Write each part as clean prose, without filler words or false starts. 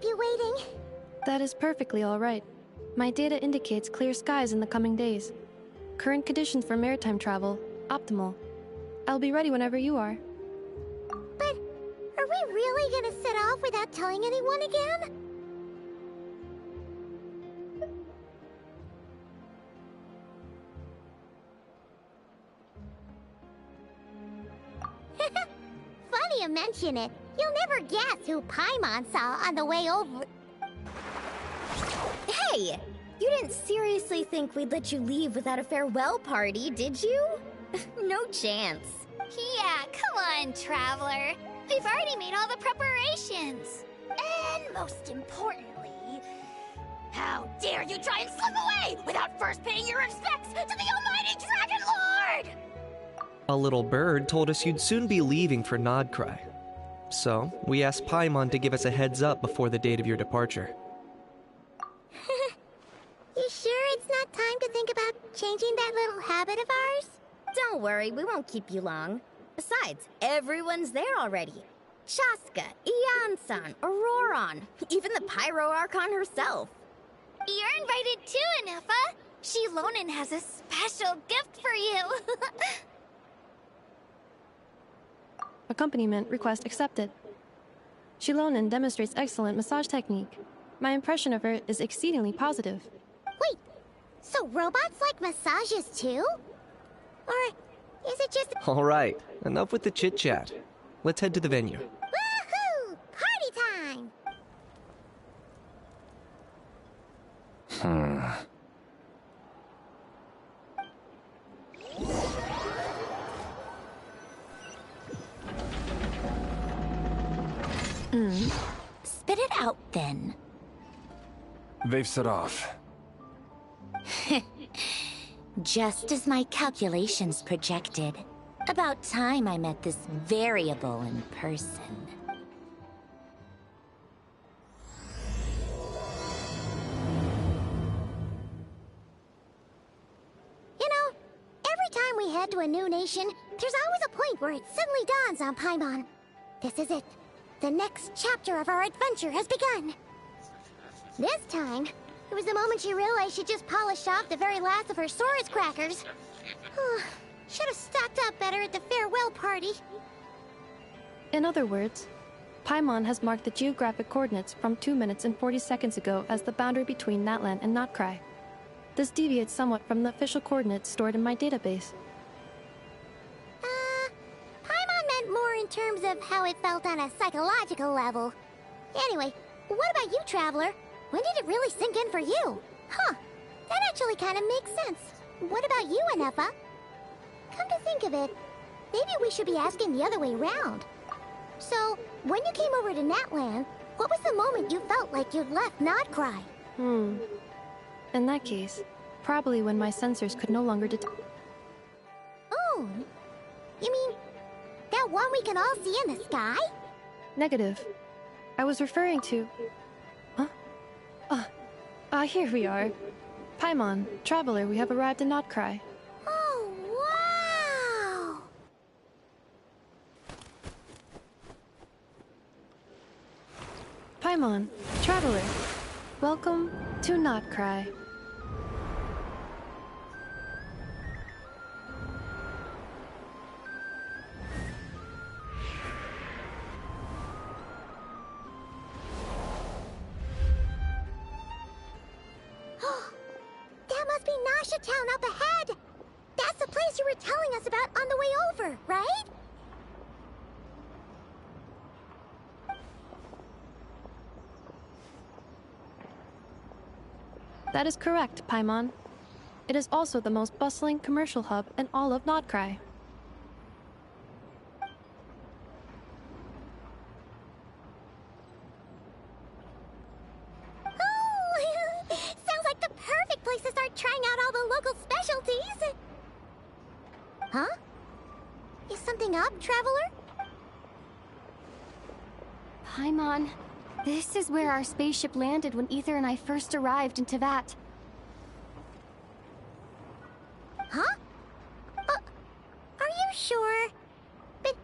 you waiting. That is perfectly all right. My data indicates clear skies in the coming days. Current conditions for maritime travel, optimal. I'll be ready whenever you are. But are we really gonna set off without telling anyone again? Funny you mention it. You'll never guess who Paimon saw on the way over. Hey! You didn't seriously think we'd let you leave without a farewell party, did you? No chance. Yeah, come on, Traveler. We've already made all the preparations. And most importantly, how dare you try and slip away without first paying your respects to the almighty Dragon Lord! A little bird told us you'd soon be leaving for Nodcry. So, we asked Paimon to give us a heads up before the date of your departure. You sure it's not time to think about changing that little habit of ours? Don't worry, we won't keep you long. Besides, everyone's there already. Shaska, Ian-san, Auroron, even the Pyro Archon herself. You're invited too, Anefa. Shilonen has a special gift for you. Accompaniment request accepted. Shilonen demonstrates excellent massage technique. My impression of her is exceedingly positive. Wait, so robots like massages too? Or is it just... Alright, enough with the chit-chat. Let's head to the venue. Woohoo! Party time! Spit it out, then. They've set off. Just as my calculations projected. About time I met this variable in person. You know, every time we head to a new nation, there's always a point where it suddenly dawns on Paimon. This is it. The next chapter of our adventure has begun. This time, it was the moment she realized she just polished off the very last of her Saurus crackers. Should have stocked up better at the farewell party. In other words, Paimon has marked the geographic coordinates from 2 minutes and 40 seconds ago as the boundary between Natlan and Notcry. This deviates somewhat from the official coordinates stored in my database. Paimon meant more in terms of how it felt on a psychological level. Anyway, what about you, Traveler? When did it really sink in for you? Huh, that actually kind of makes sense. What about you, Anefa? Come to think of it, maybe we should be asking the other way around. So, when you came over to Natlan, what was the moment you felt like you'd left Nodcry? In that case, probably when my sensors could no longer detect. Oh, you mean that one we can all see in the sky? Negative. I was referring to... here we are. Paimon, Traveler, we have arrived in Notcry. Oh, wow! Paimon, Traveler, welcome to Notcry. That must be Nasha Town up ahead! That's the place you were telling us about on the way over, right? That is correct, Paimon. It is also the most bustling commercial hub in all of Notcry. Oh, sounds like the perfect place to start trying out all the local specialties. Huh? Is something up, Traveler? Paimon, this is where our spaceship landed when Ether and I first arrived in Teyvat. Huh? Are you sure? But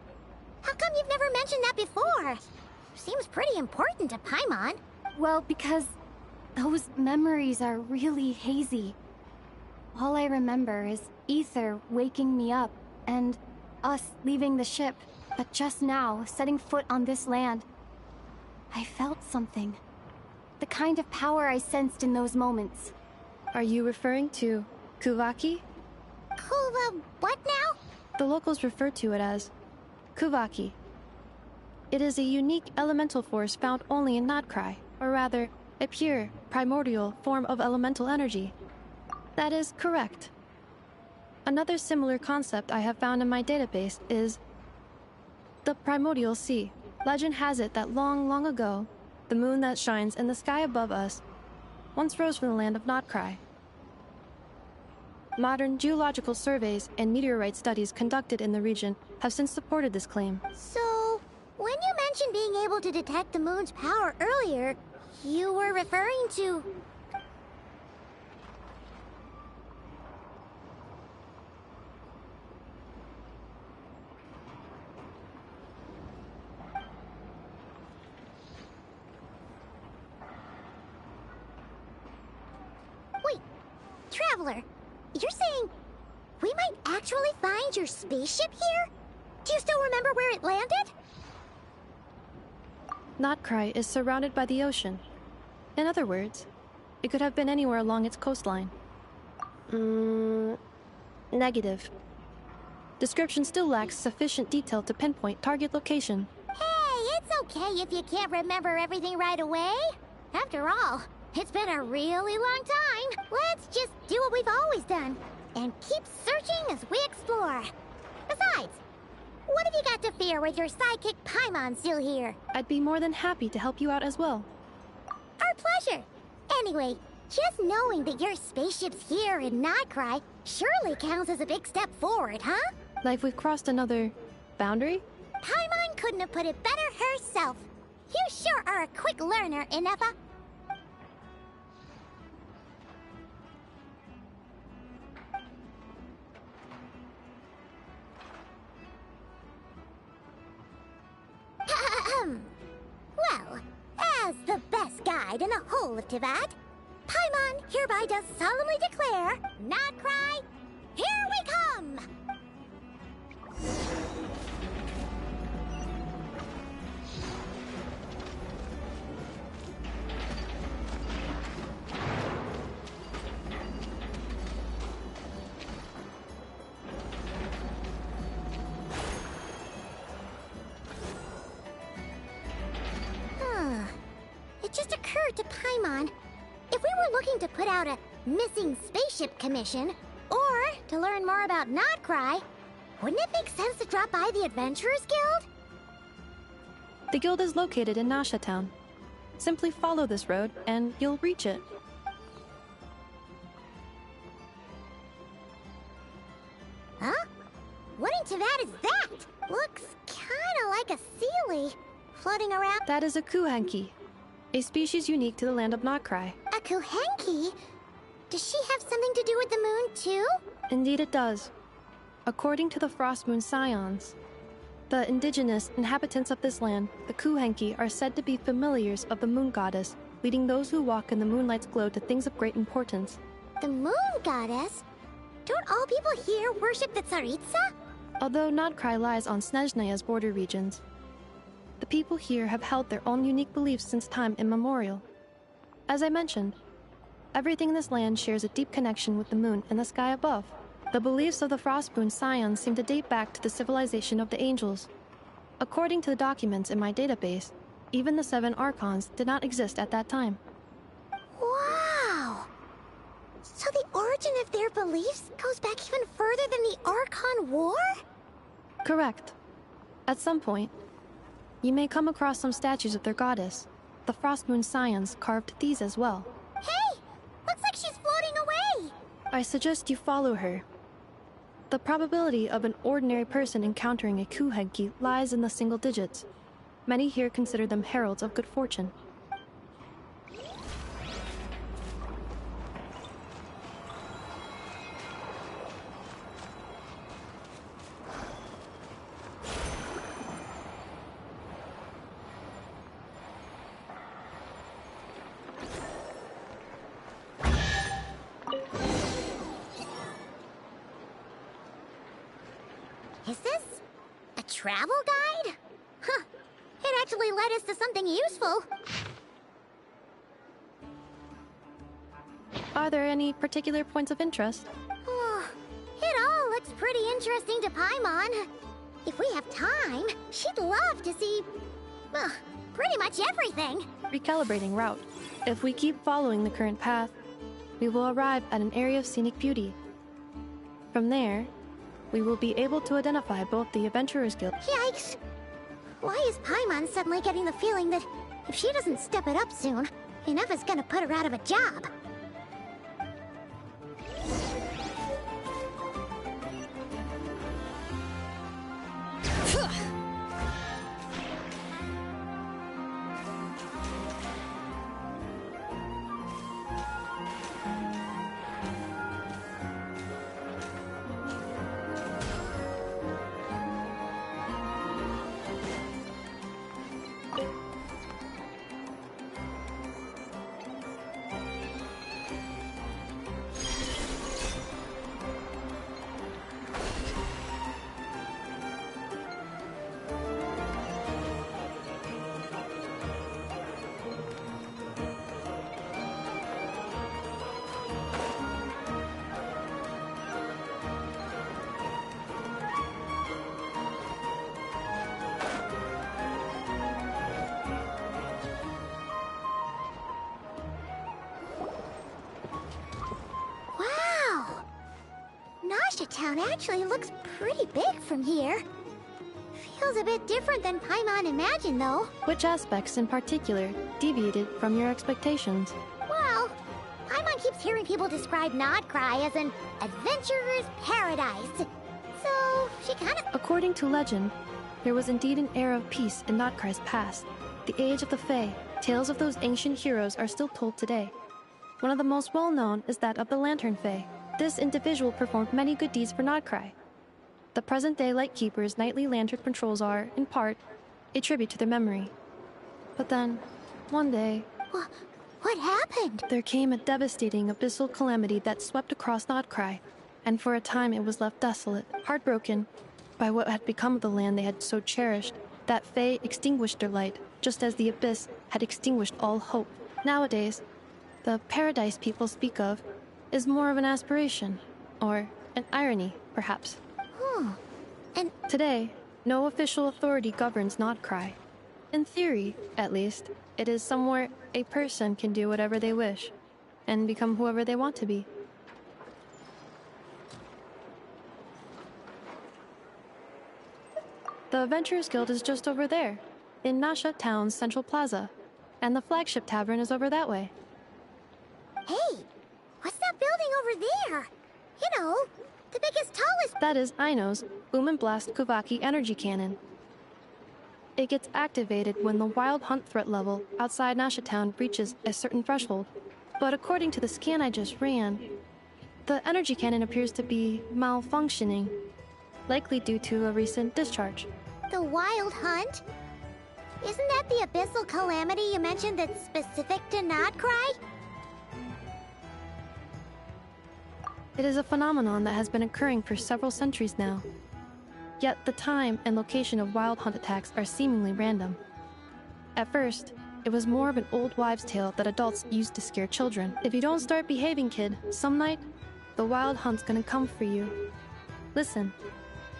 how come you've never mentioned that before? Seems pretty important to Paimon. Well, because those memories are really hazy. All I remember is Ether waking me up and us leaving the ship. But just now, setting foot on this land, I felt something. The kind of power I sensed in those moments. Are you referring to Kuvaki? What now? The locals refer to it as Kuvaki. It is a unique elemental force found only in Notcry, or rather, a pure, primordial form of elemental energy. That is correct. Another similar concept I have found in my database is the primordial sea. Legend has it that long, long ago, the moon that shines in the sky above us once rose from the land of Notcry. Modern geological surveys and meteorite studies conducted in the region have since supported this claim. So, when you mentioned being able to detect the moon's power earlier, you were referring to... Wait, Traveler, you're saying we might actually find your spaceship here? Do you still remember where it landed? Notcry is surrounded by the ocean. In other words, it could have been anywhere along its coastline. Negative. Description still lacks sufficient detail to pinpoint target location. Hey, it's okay if you can't remember everything right away. After all, it's been a really long time. Let's just do what we've always done and keep searching as we explore. Besides, what have you got to fear with your sidekick Paimon still here? I'd be more than happy to help you out as well. Our pleasure. Anyway, just knowing that your spaceship's here in Notcry surely counts as a big step forward, huh? Like we've crossed another boundary? Paimon couldn't have put it better herself. You sure are a quick learner, Ineffa. Well, as the best guide in the whole of Tivat, Paimon hereby does solemnly declare, Notcry, here we come! It just occurred to Paimon, if we were looking to put out a missing spaceship commission, or to learn more about Notcry, wouldn't it make sense to drop by the Adventurers Guild? The guild is located in Nasha Town. Simply follow this road and you'll reach it. Huh? What in Tivat is that? Looks kinda like a Seelie floating around. That is a Kuhenki, a species unique to the land of Notcry. A Kuhenki? Does she have something to do with the moon, too? Indeed it does. According to the Frost Moon Scions, the indigenous inhabitants of this land, the Kuhenki, are said to be familiars of the moon goddess, leading those who walk in the moonlight's glow to things of great importance. The moon goddess? Don't all people here worship the Tsaritsa? Although Notcry lies on Snezhnaya's border regions, the people here have held their own unique beliefs since time immemorial. As I mentioned, everything in this land shares a deep connection with the moon and the sky above. The beliefs of the Frostmoon Scions seem to date back to the civilization of the angels. According to the documents in my database, even the 7 Archons did not exist at that time. Wow! So the origin of their beliefs goes back even further than the Archon War? Correct. At some point, you may come across some statues of their goddess. The Frostmoon Scions carved these as well. Hey! Looks like she's floating away! I suggest you follow her. The probability of an ordinary person encountering a Kuhenki lies in the single digits. Many here consider them heralds of good fortune. Is this a travel guide? Huh. It actually led us to something useful. Are there any particular points of interest? Oh, it all looks pretty interesting to Paimon. If we have time, she'd love to see, pretty much everything. Recalibrating route. If we keep following the current path, we will arrive at an area of scenic beauty. From there, we will be able to identify both the Adventurers Guild. Yikes! Why is Paimon suddenly getting the feeling that if she doesn't step it up soon, enough is gonna put her out of a job? Town actually looks pretty big from here. Feels a bit different than Paimon imagined, though. Which aspects in particular deviated from your expectations? Well, Paimon keeps hearing people describe Nodcry as an adventurer's paradise. So, she kinda... According to legend, there was indeed an era of peace in Nodcry's past. The Age of the Fae. Tales of those ancient heroes are still told today. One of the most well-known is that of the Lantern Fae. This individual performed many good deeds for Nodcry. The present-day Lightkeeper's nightly lantern patrols are, in part, a tribute to their memory. But then, one day... What happened? There came a devastating abyssal calamity that swept across Nodcry, and for a time it was left desolate, heartbroken by what had become of the land they had so cherished. That Fae extinguished their light, just as the Abyss had extinguished all hope. Nowadays, the paradise people speak of is more of an aspiration, or an irony, perhaps. And today, no official authority governs Nodcry. In theory, at least, it is somewhere a person can do whatever they wish, and become whoever they want to be. The Adventurers Guild is just over there, in Nasha Town's central plaza, and the flagship tavern is over that way. Hey! What's that building over there? You know, the biggest, tallest... That is Aino's Boom and Blast Kuvaki energy cannon. It gets activated when the wild hunt threat level outside Nasha Town reaches a certain threshold. But according to the scan I just ran, the energy cannon appears to be malfunctioning, likely due to a recent discharge. The wild hunt? Isn't that the abyssal calamity you mentioned that's specific to Nodcry? It is a phenomenon that has been occurring for several centuries now. Yet the time and location of wild hunt attacks are seemingly random. At first, it was more of an old wives' tale that adults used to scare children. If you don't start behaving, kid, some night, the wild hunt's gonna come for you. Listen,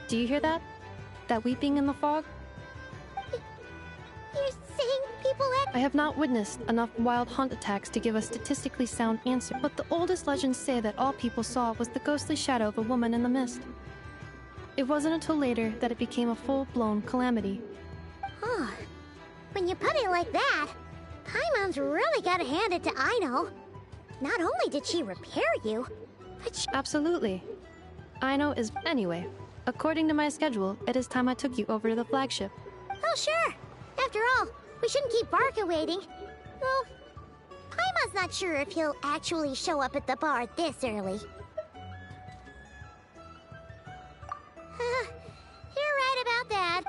do you hear that? That weeping in the fog? You're saying people I have not witnessed enough wild hunt attacks to give a statistically sound answer, but the oldest legends say that all people saw was the ghostly shadow of a woman in the mist. It wasn't until later that it became a full-blown calamity. Oh, when you put it like that, Paimon's really gotta hand it to Aino. Not only did she repair you, but she... Absolutely. Aino is... Anyway, according to my schedule, it is time I took you over to the flagship. Oh, sure. After all, we shouldn't keep Barca waiting. Well, Paimon's not sure if he'll actually show up at the bar this early. You're right about that.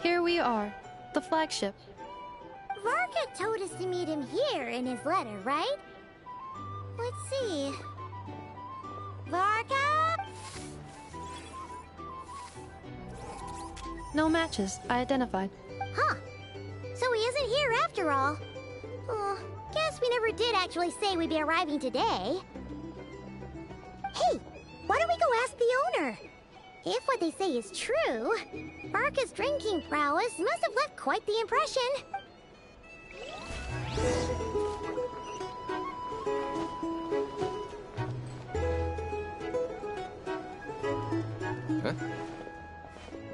Here we are, the flagship. Varka told us to meet him here in his letter, right? Let's see. Varka? No matches, I identified. Huh. So he isn't here after all. Oh, guess we never did actually say we'd be arriving today. Hey, why don't we go ask the owner? If what they say is true, Varka's drinking prowess must have left quite the impression. Huh?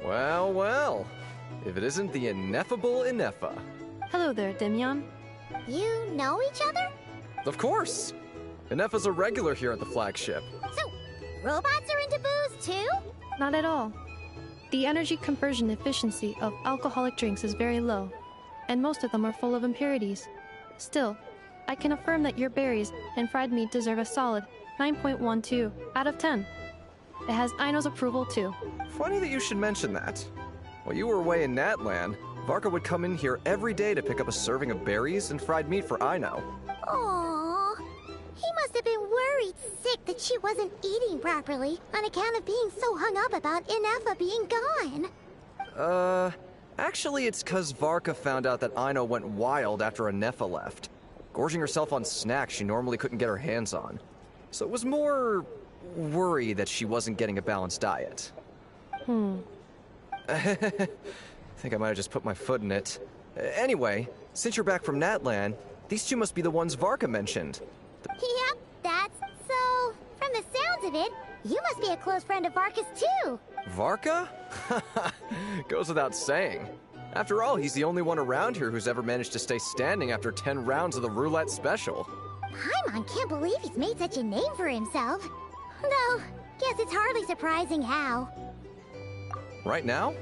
Well, well. If it isn't the ineffable Ineffa. Hello there, Demyon. You know each other? Of course! Ineffa's a regular here at the flagship. So, robots are into booze too? Not at all. The energy conversion efficiency of alcoholic drinks is very low, and most of them are full of impurities. Still, I can affirm that your berries and fried meat deserve a solid 9.12 out of 10. It has Aino's approval too. Funny that you should mention that. While you were away in Natlan, Varka would come in here every day to pick up a serving of berries and fried meat for Aino. Aww. He must have been worried sick that she wasn't eating properly on account of being so hung up about Ineffa being gone. Actually it's 'cause Varka found out that Aino went wild after Ineffa left, gorging herself on snacks she normally couldn't get her hands on. So it was more worry that she wasn't getting a balanced diet. I think I might have just put my foot in it. Anyway, since you're back from Natlan, these two must be the ones Varka mentioned. Yep, that's so. From the sounds of it, you must be a close friend of Varka's too. Varka? Goes without saying. After all, he's the only one around here who's ever managed to stay standing after 10 rounds of the roulette special. Paimon can't believe he's made such a name for himself. Though, guess it's hardly surprising how. Right now?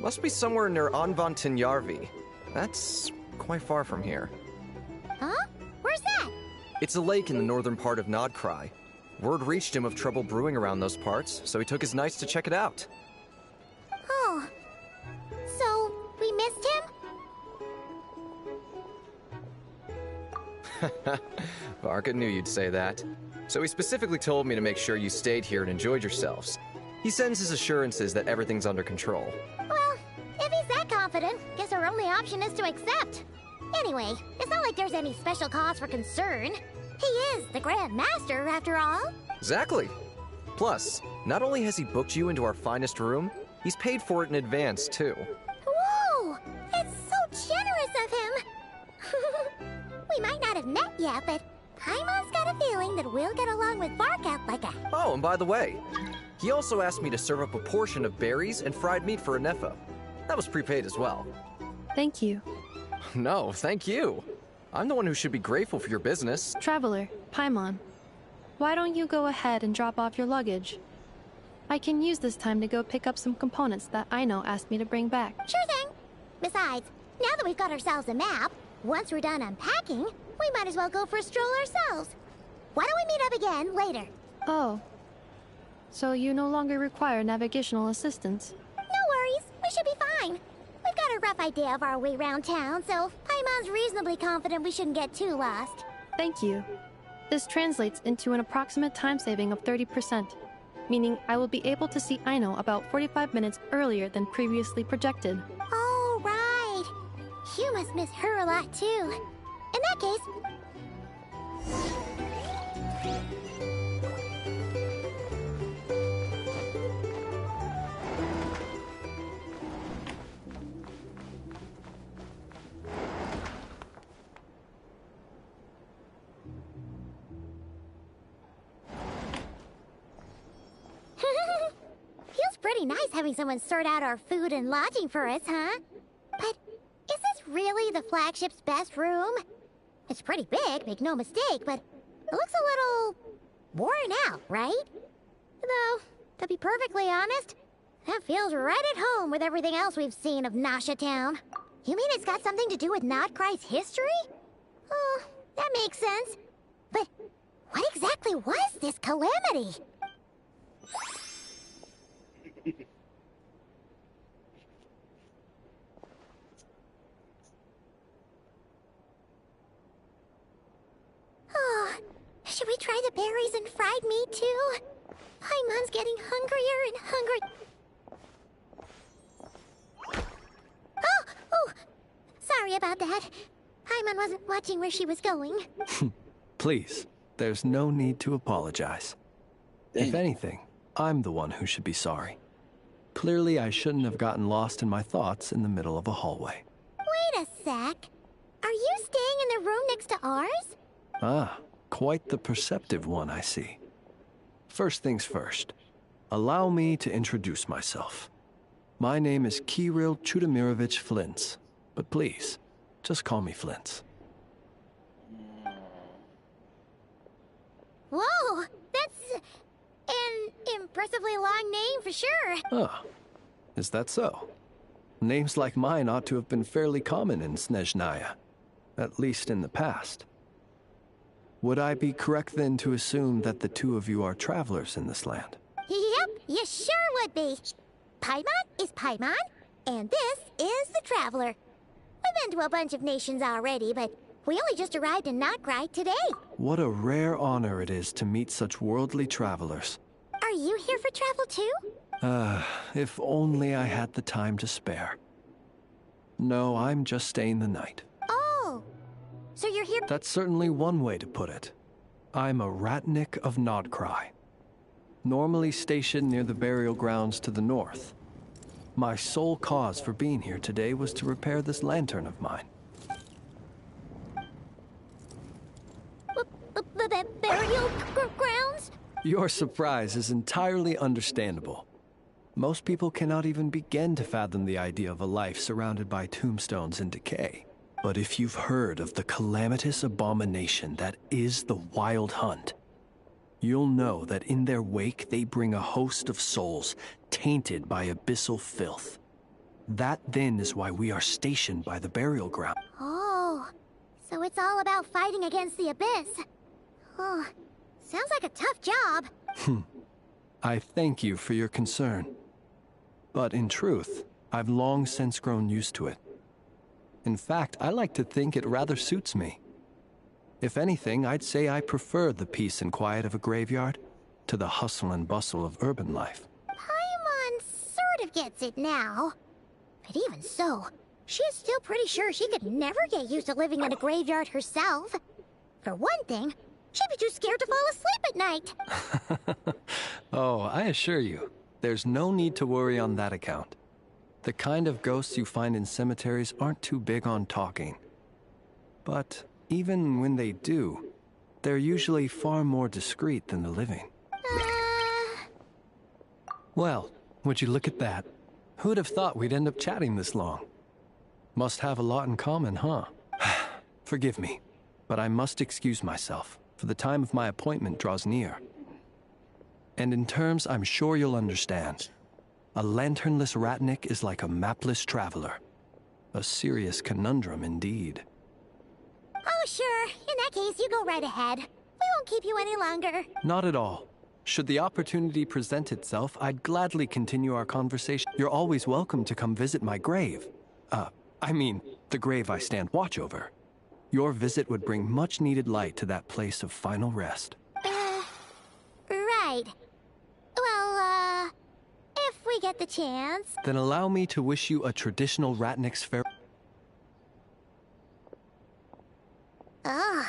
Must be somewhere near Anvantinyarvi. That's quite far from here. Huh? Where's that? It's a lake in the northern part of Nodcry. Word reached him of trouble brewing around those parts, so he took his knights to check it out. Oh. So, we missed him? Varka knew you'd say that. So he specifically told me to make sure you stayed here and enjoyed yourselves. He sends his assurances that everything's under control. Well, if he's that confident, guess our only option is to accept. Anyway, it's not like there's any special cause for concern. He is the Grand Master, after all. Exactly. Plus, not only has he booked you into our finest room, he's paid for it in advance, too. Whoa! It's so generous of him! We might not have met yet, but Paimon's got a feeling that we'll get along with Varka like a... Oh, and by the way, he also asked me to serve up a portion of berries and fried meat for Ineffa. That was prepaid as well. Thank you. No, thank you. I'm the one who should be grateful for your business. Traveler, Paimon, why don't you go ahead and drop off your luggage? I can use this time to go pick up some components that Aino asked me to bring back. Sure thing. Besides, now that we've got ourselves a map, once we're done unpacking, we might as well go for a stroll ourselves. Why don't we meet up again later? Oh. So you no longer require navigational assistance? No worries, we should be fine. We've got a rough idea of our way around town, so Paimon's reasonably confident we shouldn't get too lost. Thank you. This translates into an approximate time saving of 30%, meaning I will be able to see Aino about 45 minutes earlier than previously projected. Oh, right. You must miss her a lot, too. In that case... Feels pretty nice having someone sort out our food and lodging for us, huh? But is this really the flagship's best room? It's pretty big, make no mistake, but it looks a little worn out, right? Though, to be perfectly honest, that feels right at home with everything else we've seen of Nasha Town. You mean it's got something to do with Nodcry's history? Oh, that makes sense. But what exactly was this calamity? Should we try the berries and fried meat too? Paimon's getting hungrier and hungry. Oh! Sorry about that. Paimon wasn't watching where she was going. Please, there's no need to apologize. If anything, I'm the one who should be sorry. Clearly, I shouldn't have gotten lost in my thoughts in the middle of a hallway. Wait a sec. Are you staying in the room next to ours? Ah, quite the perceptive one, I see. First things first, allow me to introduce myself. My name is Kirill Chudamirovich Flintz, but please, just call me Flintz. Whoa, that's an impressively long name for sure. Ah, is that so? Names like mine ought to have been fairly common in Snezhnaya, at least in the past. Would I be correct then to assume that the two of you are travelers in this land? Yep, you sure would be. Paimon is Paimon, and this is the Traveler. We've been to a bunch of nations already, but we only just arrived in Notcry today. What a rare honor it is to meet such worldly travelers. Are you here for travel too? If only I had the time to spare. No, I'm just staying the night. Oh, so you're here— That's certainly one way to put it. I'm a Ratnik of Nodcry, normally stationed near the burial grounds to the north. My sole cause for being here today was to repair this lantern of mine. Burial grounds? Your surprise is entirely understandable. Most people cannot even begin to fathom the idea of a life surrounded by tombstones and decay. But if you've heard of the calamitous abomination that is the Wild Hunt, you'll know that in their wake they bring a host of souls tainted by abyssal filth. That then is why we are stationed by the burial ground. Oh, so it's all about fighting against the abyss. Oh, sounds like a tough job. I thank you for your concern. But in truth, I've long since grown used to it. In fact, I like to think it rather suits me. If anything, I'd say I prefer the peace and quiet of a graveyard to the hustle and bustle of urban life. Paimon sort of gets it now. But even so, she's still pretty sure she could never get used to living in a graveyard herself. For one thing, she'd be too scared to fall asleep at night. Oh, I assure you, there's no need to worry on that account. The kind of ghosts you find in cemeteries aren't too big on talking. But even when they do, they're usually far more discreet than the living. Well, would you look at that? Who'd have thought we'd end up chatting this long? Must have a lot in common, huh? Forgive me, but I must excuse myself, for the time of my appointment draws near. And in terms I'm sure you'll understand, a lanternless Ratnik is like a mapless traveler. A serious conundrum indeed. Oh, sure. In that case, you go right ahead. We won't keep you any longer. Not at all. Should the opportunity present itself, I'd gladly continue our conversation. You're always welcome to come visit my grave. I mean, the grave I stand watch over. Your visit would bring much-needed light to that place of final rest. Right. Well, if we get the chance. Then allow me to wish you a traditional Ratnik's farewell. Ugh.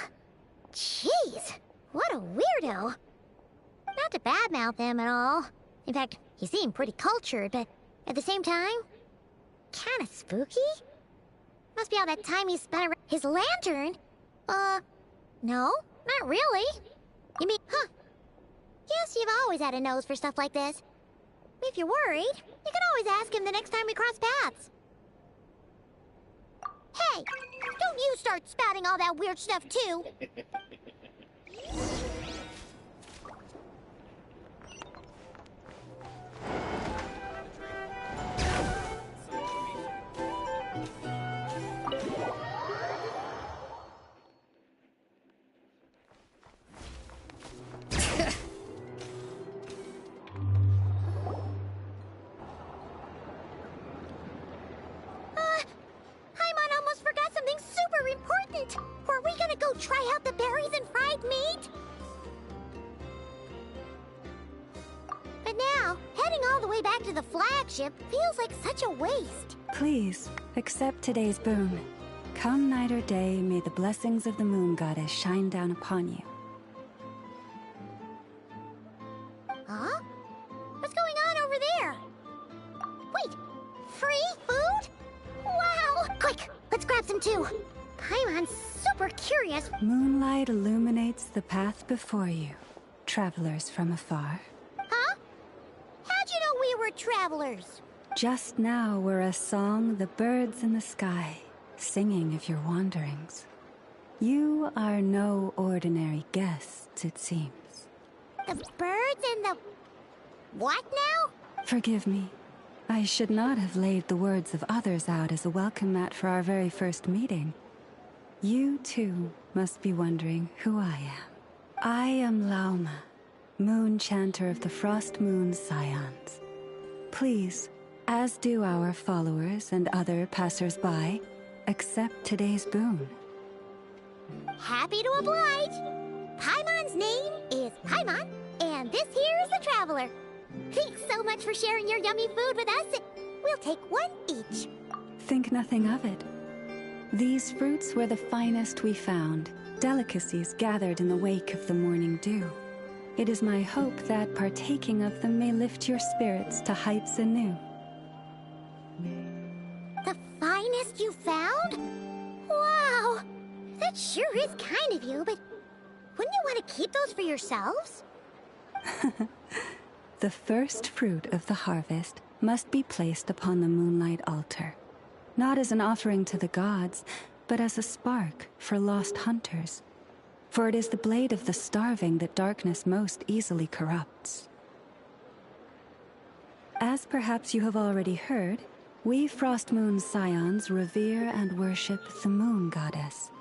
Jeez. What a weirdo. Not to badmouth him at all. In fact, he seemed pretty cultured, but at the same time, kinda spooky? Must be all that time he spent around his lantern. No, not really. You mean, Guess you've always had a nose for stuff like this. If you're worried, you can always ask him the next time we cross paths. Hey, don't you start spouting all that weird stuff too. Paimon almost forgot something super important. Were we gonna go try out the berries and fried meat? now, heading all the way back to the flagship feels like such a waste. Please, accept today's boon. Come night or day, may the blessings of the moon goddess shine down upon you. Huh? What's going on over there? Wait, free food? Wow! Quick, let's grab some too. Paimon's super curious. Moonlight illuminates the path before you, travelers from afar. Huh? How'd you know we were travelers? Just now were a song the birds in the sky, singing of your wanderings. You are no ordinary guests, it seems. The birds and the... what now? Forgive me. I should not have laid the words of others out as a welcome mat for our very first meeting. You, too, must be wondering who I am. I am Lauma, moon chanter of the Frost Moon Scions. Please, as do our followers and other passers-by, accept today's boon. Happy to oblige. Paimon's name is Paimon, and this here is the Traveler. Thanks so much for sharing your yummy food with us. We'll take one each. Think nothing of it. These fruits were the finest we found, delicacies gathered in the wake of the morning dew. It is my hope that partaking of them may lift your spirits to heights anew. The finest you found? Wow! That sure is kind of you, but wouldn't you want to keep those for yourselves? The first fruit of the harvest must be placed upon the moonlight altar, not as an offering to the gods, but as a spark for lost hunters. For it is the blade of the starving that darkness most easily corrupts. As perhaps you have already heard, we Frost Moon Scions revere and worship the moon goddess.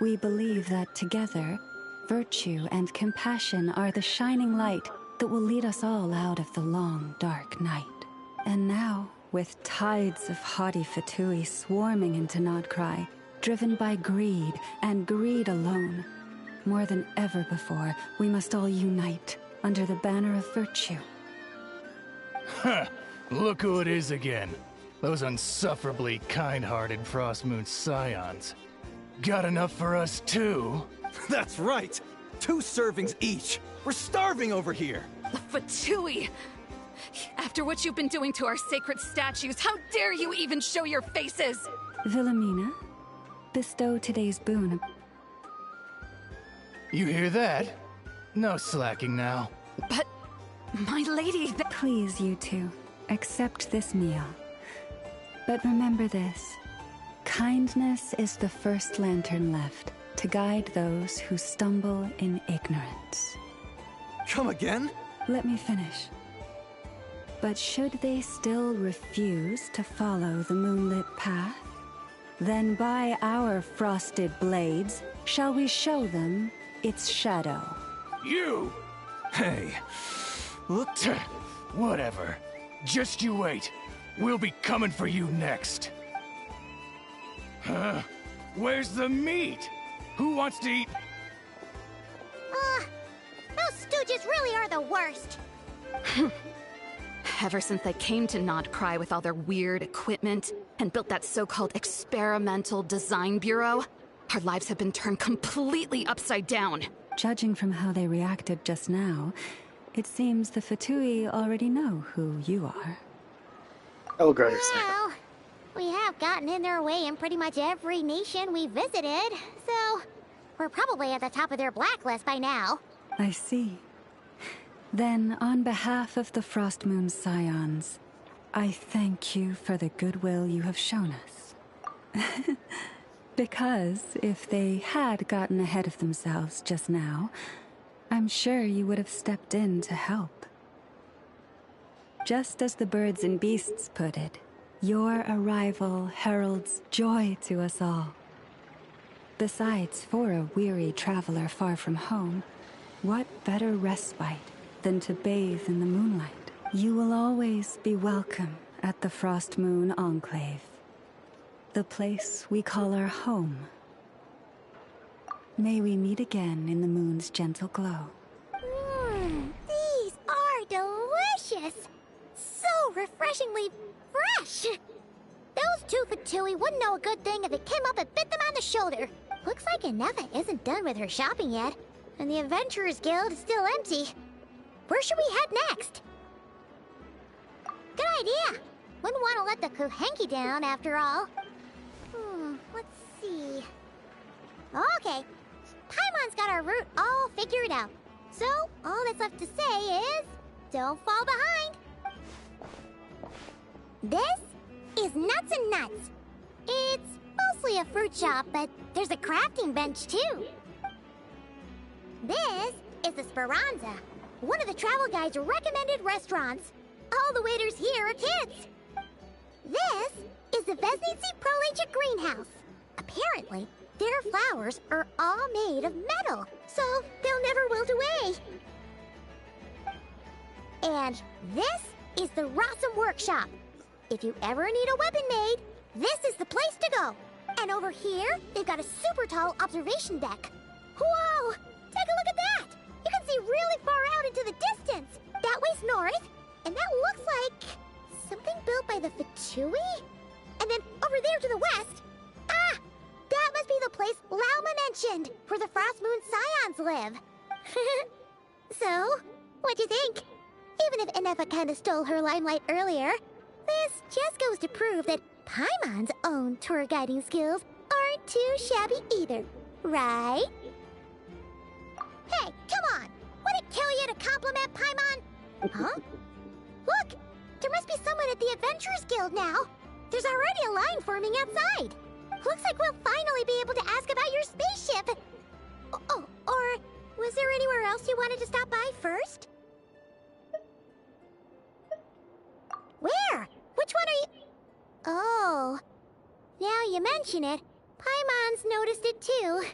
We believe that together, virtue and compassion are the shining light that will lead us all out of the long, dark night. And now, with tides of haughty Fatui swarming into Nodcry, driven by greed, and greed alone, more than ever before, we must all unite under the banner of virtue. Huh! Look who it is again. Those unsufferably kind-hearted Frost Moon Scions. Got enough for us too? That's right! 2 servings each! We're starving over here! Fatui! After what you've been doing to our sacred statues, how dare you even show your faces? Wilhelmina, bestow today's boon. You hear that? No slacking now. But, my lady... Please, you two, accept this meal. But remember this. Kindness is the first lantern left to guide those who stumble in ignorance. Come again? Let me finish. But should they still refuse to follow the moonlit path, then by our frosted blades shall we show them its shadow. You! Hey, look. Whatever. Just you wait. We'll be coming for you next. Huh? Where's the meat? Who wants to eat? Those stooges really are the worst. Ever since they came to Nodcry with all their weird equipment and built that so-called experimental design bureau, our lives have been turned completely upside down. Judging from how they reacted just now, it seems the Fatui already know who you are. I'll go to sleep. Well, we have gotten in their way in pretty much every nation we visited, so we're probably at the top of their blacklist by now. I see. Then, on behalf of the Frost Moon Scions, I thank you for the goodwill you have shown us. Because if they had gotten ahead of themselves just now, I'm sure you would have stepped in to help. Just as the birds and beasts put it, your arrival heralds joy to us all. Besides, for a weary traveler far from home, what better respite than to bathe in the moonlight? You will always be welcome at the Frost Moon Enclave, the place we call our home. May we meet again in the moon's gentle glow. These are delicious! refreshingly fresh. Those two Fatui wouldn't know a good thing if it came up and bit them on the shoulder. Looks like Inefa isn't done with her shopping yet, and the Adventurers Guild is still empty. Where should we head next? Good idea. Wouldn't want to let the Kuhenki down, after all. Let's see. Okay. Paimon's got our route all figured out. So, all that's left to say is, don't fall behind. This is Nuts and Nuts. It's mostly a fruit shop, but there's a crafting bench too. This is the Speranza, one of the travel guide's recommended restaurants. All the waiters here are kids. This is the Vesnici Prolegic Greenhouse. Apparently, their flowers are all made of metal, so they'll never wilt away. And this is the Rossum Workshop. If you ever need a weapon made, this is the place to go. And over here, they've got a super tall observation deck. Whoa! Take a look at that! You can see really far out into the distance. That way's north, and that looks like something built by the Fatui? And then over there to the west, that must be the place Lauma mentioned, where the Frost Moon Scions live. So, what'd you think? Even if Inefa kinda stole her limelight earlier, this just goes to prove that Paimon's own tour guiding skills aren't too shabby either, right? Hey, come on! Would it kill you to compliment Paimon? Huh? Look! There must be someone at the Adventurers Guild now! There's already a line forming outside! Looks like we'll finally be able to ask about your spaceship! Oh, or was there anywhere else you wanted to stop by first? Where? Which one are you... Oh, now you mention it, Paimon's noticed it too.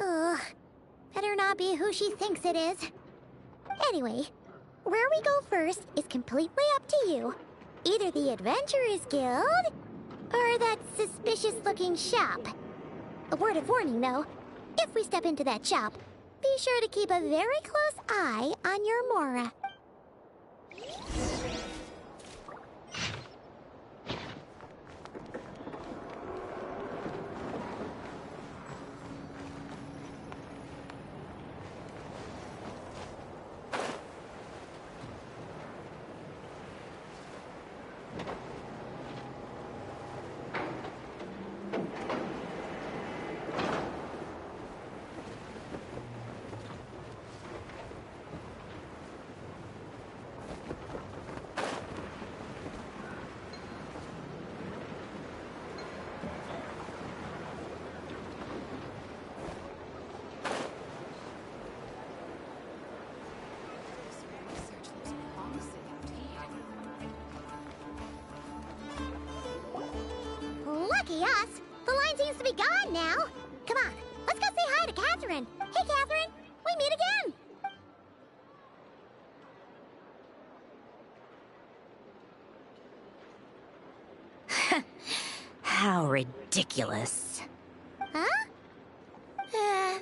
Ugh, better not be who she thinks it is. Anyway, where we go first is completely up to you. Either the Adventurers Guild, or that suspicious-looking shop. A word of warning, though. If we step into that shop, be sure to keep a very close eye on your Mora. Lucky us! The line seems to be gone now! Come on, let's go say hi to Catherine! Hey, Catherine! We meet again! How ridiculous. Huh?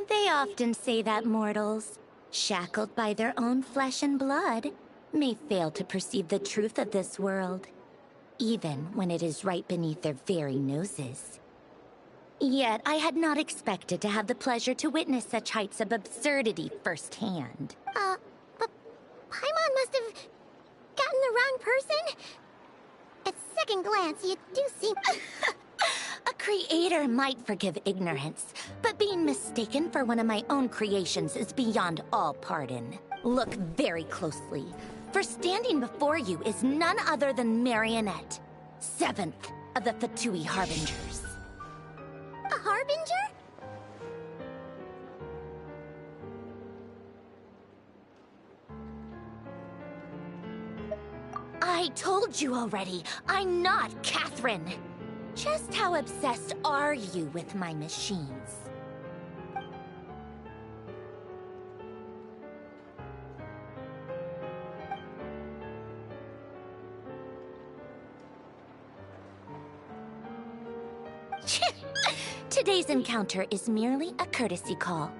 They often say that mortals, shackled by their own flesh and blood, may fail to perceive the truth of this world, even when it is right beneath their very noses. Yet I had not expected to have the pleasure to witness such heights of absurdity firsthand. But Paimon must have gotten the wrong person? At second glance, you do seem... A creator might forgive ignorance, but being mistaken for one of my own creations is beyond all pardon. Look very closely, for standing before you is none other than Marionette, 7th of the Fatui Harbingers. A Harbinger? I told you already, I'm not Catherine. Just how obsessed are you with my machines? Today's encounter is merely a courtesy call.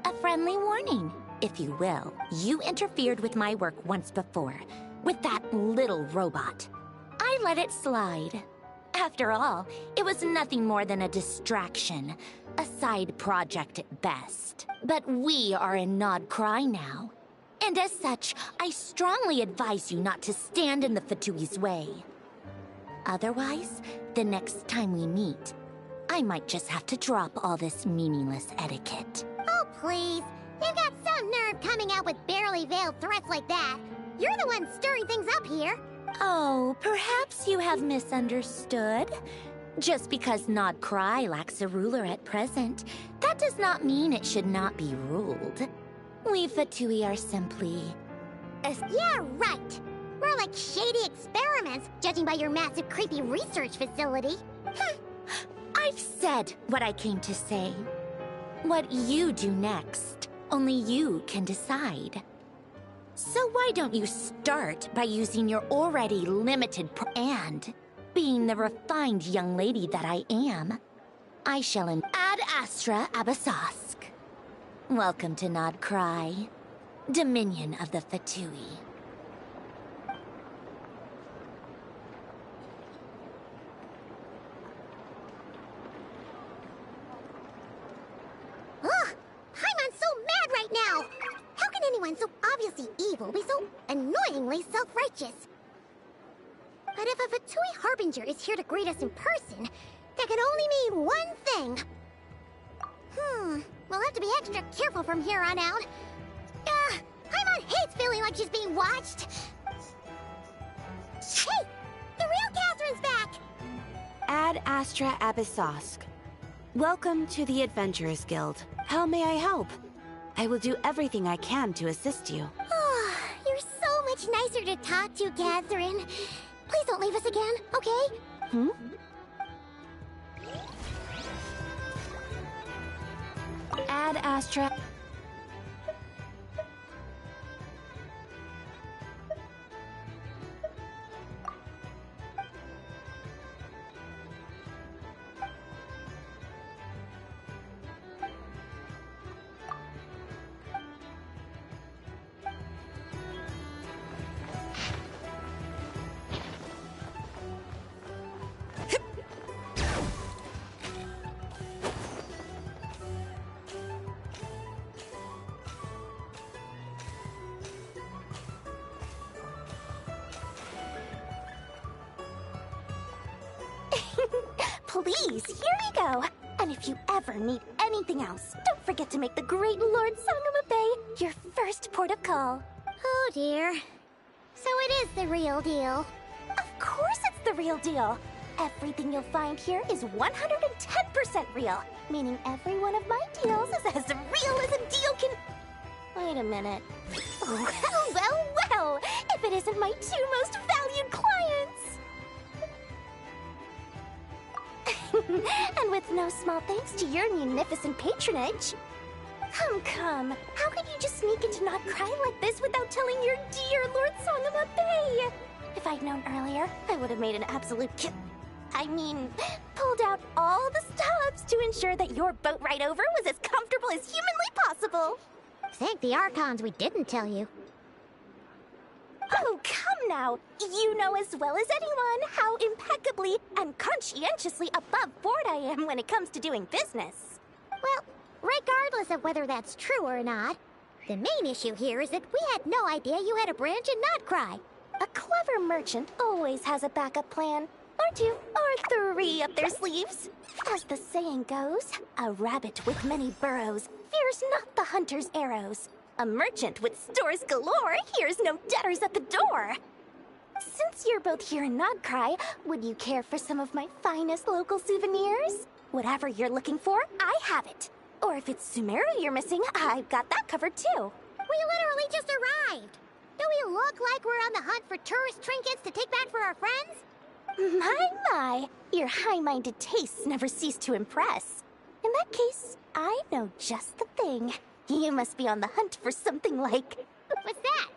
A friendly warning, if you will. You interfered with my work once before. with that little robot. I let it slide. After all, it was nothing more than a distraction, a side project at best. But we are in Nod Cry now. And as such, I strongly advise you not to stand in the Fatui's way. Otherwise, the next time we meet, I might just have to drop all this meaningless etiquette. Oh, please. You've got some nerve coming out with barely veiled threats like that. You're the one stirring things up here. Oh, perhaps you have misunderstood. Just because Nod Cry lacks a ruler at present, that does not mean it should not be ruled. We Fatui are simply... Yeah, right. We're like shady experiments, judging by your massive creepy research facility. I've said what I came to say. What you do next, only you can decide. So why don't you start by using your already limited and being the refined young lady that I am, I shall Ad Astra Abyssosque. Welcome to Nod Cry, Dominion of the Fatui. Ugh! Paimon's so mad right now! How can anyone so obviously evil be so annoyingly self-righteous? But if a Fatui Harbinger is here to greet us in person, that can only mean one thing. We'll have to be extra careful from here on out. Paimon hates feeling like she's being watched. Hey! The real Catherine's back! Ad Astra Abyssosque. Welcome to the Adventurers Guild. How may I help? I will do everything I can to assist you. You're so much nicer to talk to, Catherine. Please don't leave us again, okay? Ad Astra... Please, here we go. And if you ever need anything else, don't forget to make the great Lord Sangama Bay your first port of call. Oh dear. So it is the real deal. Of course it's the real deal. Everything you'll find here is 110% real, meaning every one of my deals is as real as a deal can... Wait a minute. Well, if it isn't my two most valued clients! And with no small thanks to your munificent patronage. Come. How could you just sneak into Nod Cry like this without telling your dear Lord Sangama Bay? If I'd known earlier, I would have made an absolute pulled out all the stops to ensure that your boat ride over was as comfortable as humanly possible. Thank the Archons we didn't tell you. Oh, come now. You know as well as anyone how impeccably and conscientiously above board I am when it comes to doing business. Well, regardless of whether that's true or not, the main issue here is that we had no idea you had a branch in Nod Cry. A clever merchant always has a backup plan, or two, or three up their sleeves. As the saying goes, a rabbit with many burrows fears not the hunter's arrows. A merchant with stores galore hears no debtors at the door. Since you're both here in Nod Cry, would you care for some of my finest local souvenirs? Whatever you're looking for, I have it. Or if it's Sumeru you're missing, I've got that covered too. We literally just arrived. Do we look like we're on the hunt for tourist trinkets to take back for our friends? My, your high-minded tastes never cease to impress. In that case, I know just the thing. You must be on the hunt for something like... What's that?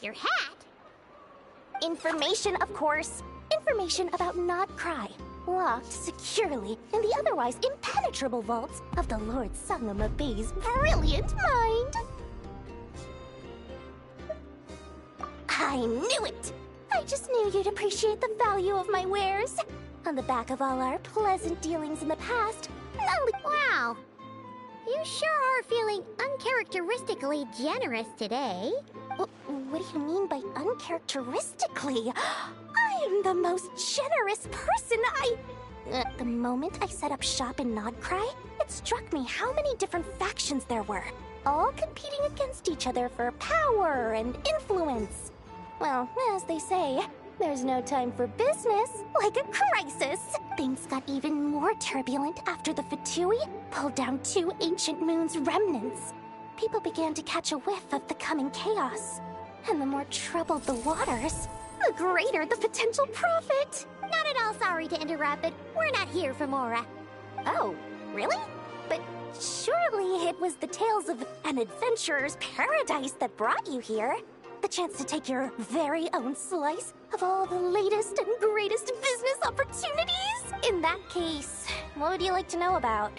Your hat? Information, of course. Information about Nod Cry, locked securely in the otherwise impenetrable vaults of the Lord Sangama Bay's brilliant mind. I knew it! I just knew you'd appreciate the value of my wares. On the back of all our pleasant dealings in the past, Wow. You sure are feeling uncharacteristically generous today. What do you mean by uncharacteristically? I am the most generous person. The moment I set up shop in Nodcry, it struck me how many different factions there were, all competing against each other for power and influence. Well, as they say, there's no time for business like a crisis. Things got even more turbulent after the Fatui pulled down 2 ancient moon's remnants. People began to catch a whiff of the coming chaos. And the more troubled the waters, the greater the potential profit. Not at all sorry to interrupt, but we're not here for Mora. Oh, really? But surely it was the tales of an adventurer's paradise that brought you here. The chance to take your very own slice of all the latest and greatest business opportunities? In that case, what would you like to know about?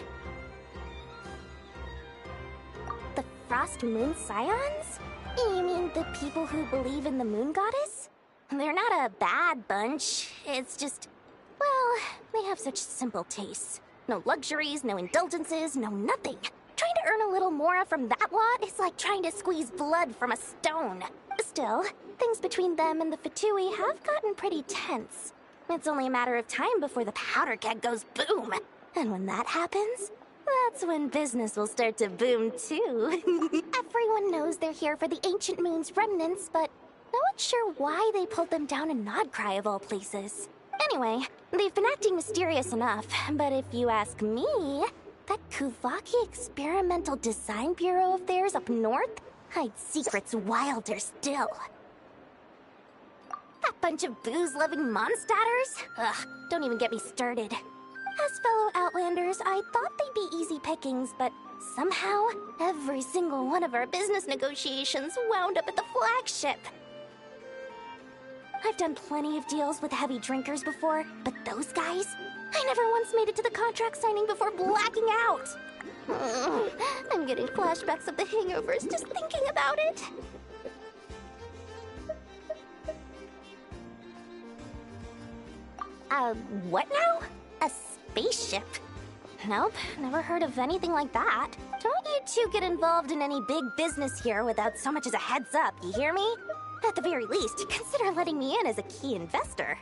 The Frost Moon Scions? You mean the people who believe in the Moon Goddess? They're not a bad bunch. It's just, well, they have such simple tastes. No luxuries, no indulgences, no nothing. Trying to earn a little more from that lot is like trying to squeeze blood from a stone. Still, things between them and the Fatui have gotten pretty tense. It's only a matter of time before the powder keg goes boom. And when that happens, that's when business will start to boom too. Everyone knows they're here for the Ancient Moon's remnants, but no one's sure why they pulled them down in Nodcry of all places. Anyway, they've been acting mysterious enough, but if you ask me, that Kuvaki Experimental Design Bureau of theirs up north hides secrets wilder still. That bunch of booze-loving monstatters? Ugh, don't even get me started. As fellow Outlanders, I thought they'd be easy pickings, but somehow, every single one of our business negotiations wound up at the flagship. I've done plenty of deals with heavy drinkers before, but those guys? I never once made it to the contract signing before blacking out. I'm getting flashbacks of the hangovers just thinking about it. What now? A spaceship? Nope, never heard of anything like that. Don't you two get involved in any big business here without so much as a heads up, you hear me? At the very least, consider letting me in as a key investor.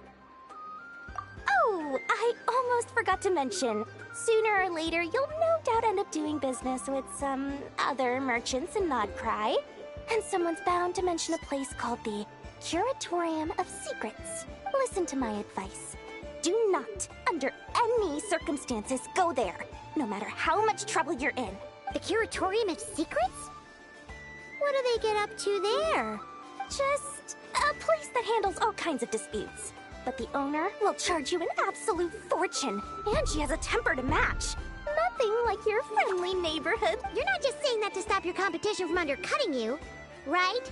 Oh, I almost forgot to mention. Sooner or later, you'll no doubt end up doing business with some other merchants in Nodcry. And someone's bound to mention a place called the Curatorium of Secrets. Listen to my advice. Do not, under any circumstances, go there, no matter how much trouble you're in. The Curatorium of Secrets? What do they get up to there? Just a place that handles all kinds of disputes. But the owner will charge you an absolute fortune, and she has a temper to match. Nothing like your friendly neighborhood. You're not just saying that to stop your competition from undercutting you, right?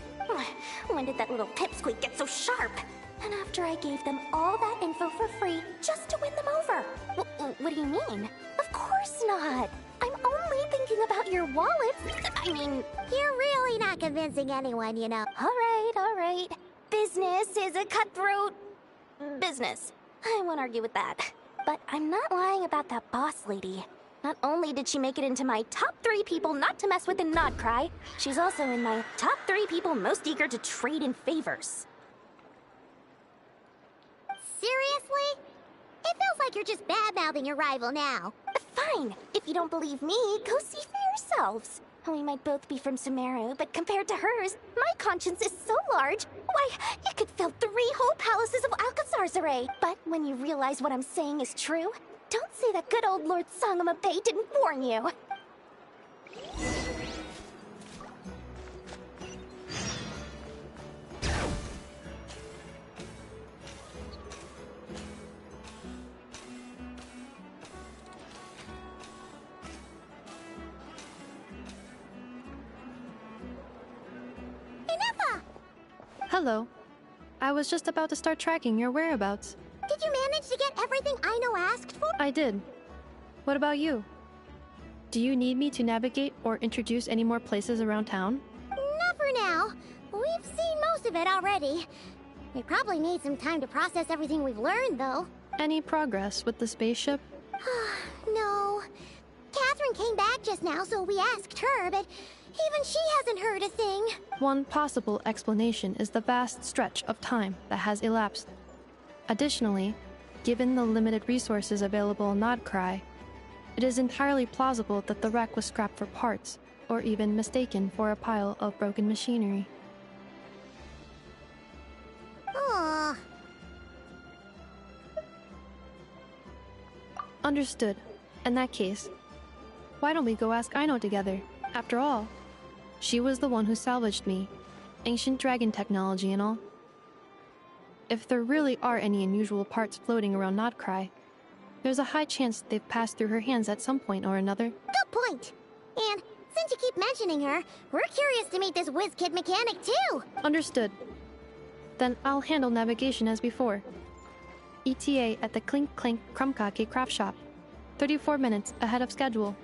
When did that little pipsqueak get so sharp? And after I gave them all that info for free just to win them over. What do you mean? Of course not. I'm only thinking about your wallet. I mean, you're really not convincing anyone, you know. All right. Business is a cutthroat business. I won't argue with that. But I'm not lying about that boss lady. Not only did she make it into my top 3 people not to mess with in Nodcry, she's also in my top 3 people most eager to trade in favors. Seriously? It feels like you're just bad-mouthing your rival now. Fine. If you don't believe me, go see for yourselves. We might both be from Sumeru, but compared to hers, my conscience is so large, why, it could fill 3 whole palaces of Alcazar's. But when you realize what I'm saying is true, don't say that good old Lord Sangama Bay didn't warn you. Hello. I was just about to start tracking your whereabouts. Did you manage to get everything Aino asked for? I did. What about you? Do you need me to navigate or introduce any more places around town? Not for now. We've seen most of it already. We probably need some time to process everything we've learned, though. Any progress with the spaceship? No. Catherine came back just now, so we asked her, but even she hasn't heard a thing. One possible explanation is the vast stretch of time that has elapsed. Additionally, given the limited resources available on Nodcry, it is entirely plausible that the wreck was scrapped for parts, or even mistaken for a pile of broken machinery. Aww. Understood. In that case, why don't we go ask Aino together? After all, she was the one who salvaged me. Ancient dragon technology and all. If there really are any unusual parts floating around Nodcry, there's a high chance they've passed through her hands at some point or another. Good point. And since you keep mentioning her, we're curious to meet this whiz-kid mechanic too. Understood. Then I'll handle navigation as before. ETA at the Clink Clink Krumkake craft shop. 34 minutes ahead of schedule.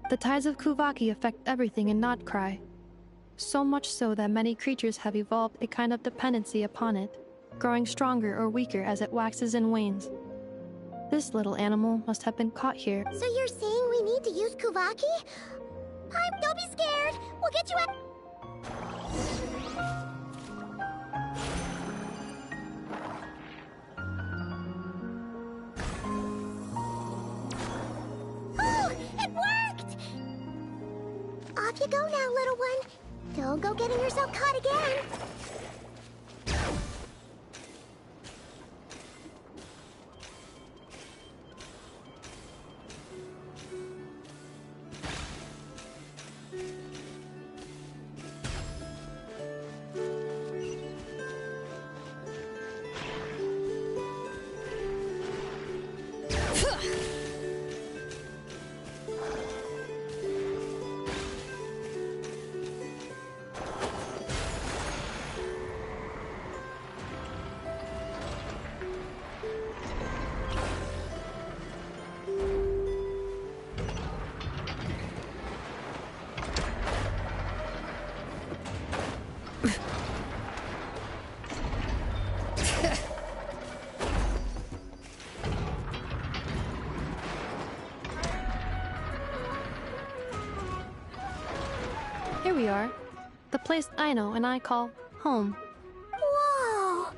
The tides of Kuvaki affect everything in Nodcry. So much so that many creatures have evolved a kind of dependency upon it, growing stronger or weaker as it waxes and wanes. This little animal must have been caught here. So you're saying we need to use Kuvaki? Don't be scared. We'll get you out. Off you go now, little one. Don't go getting yourself caught again. Here we are. The place Aino and I call home. Whoa!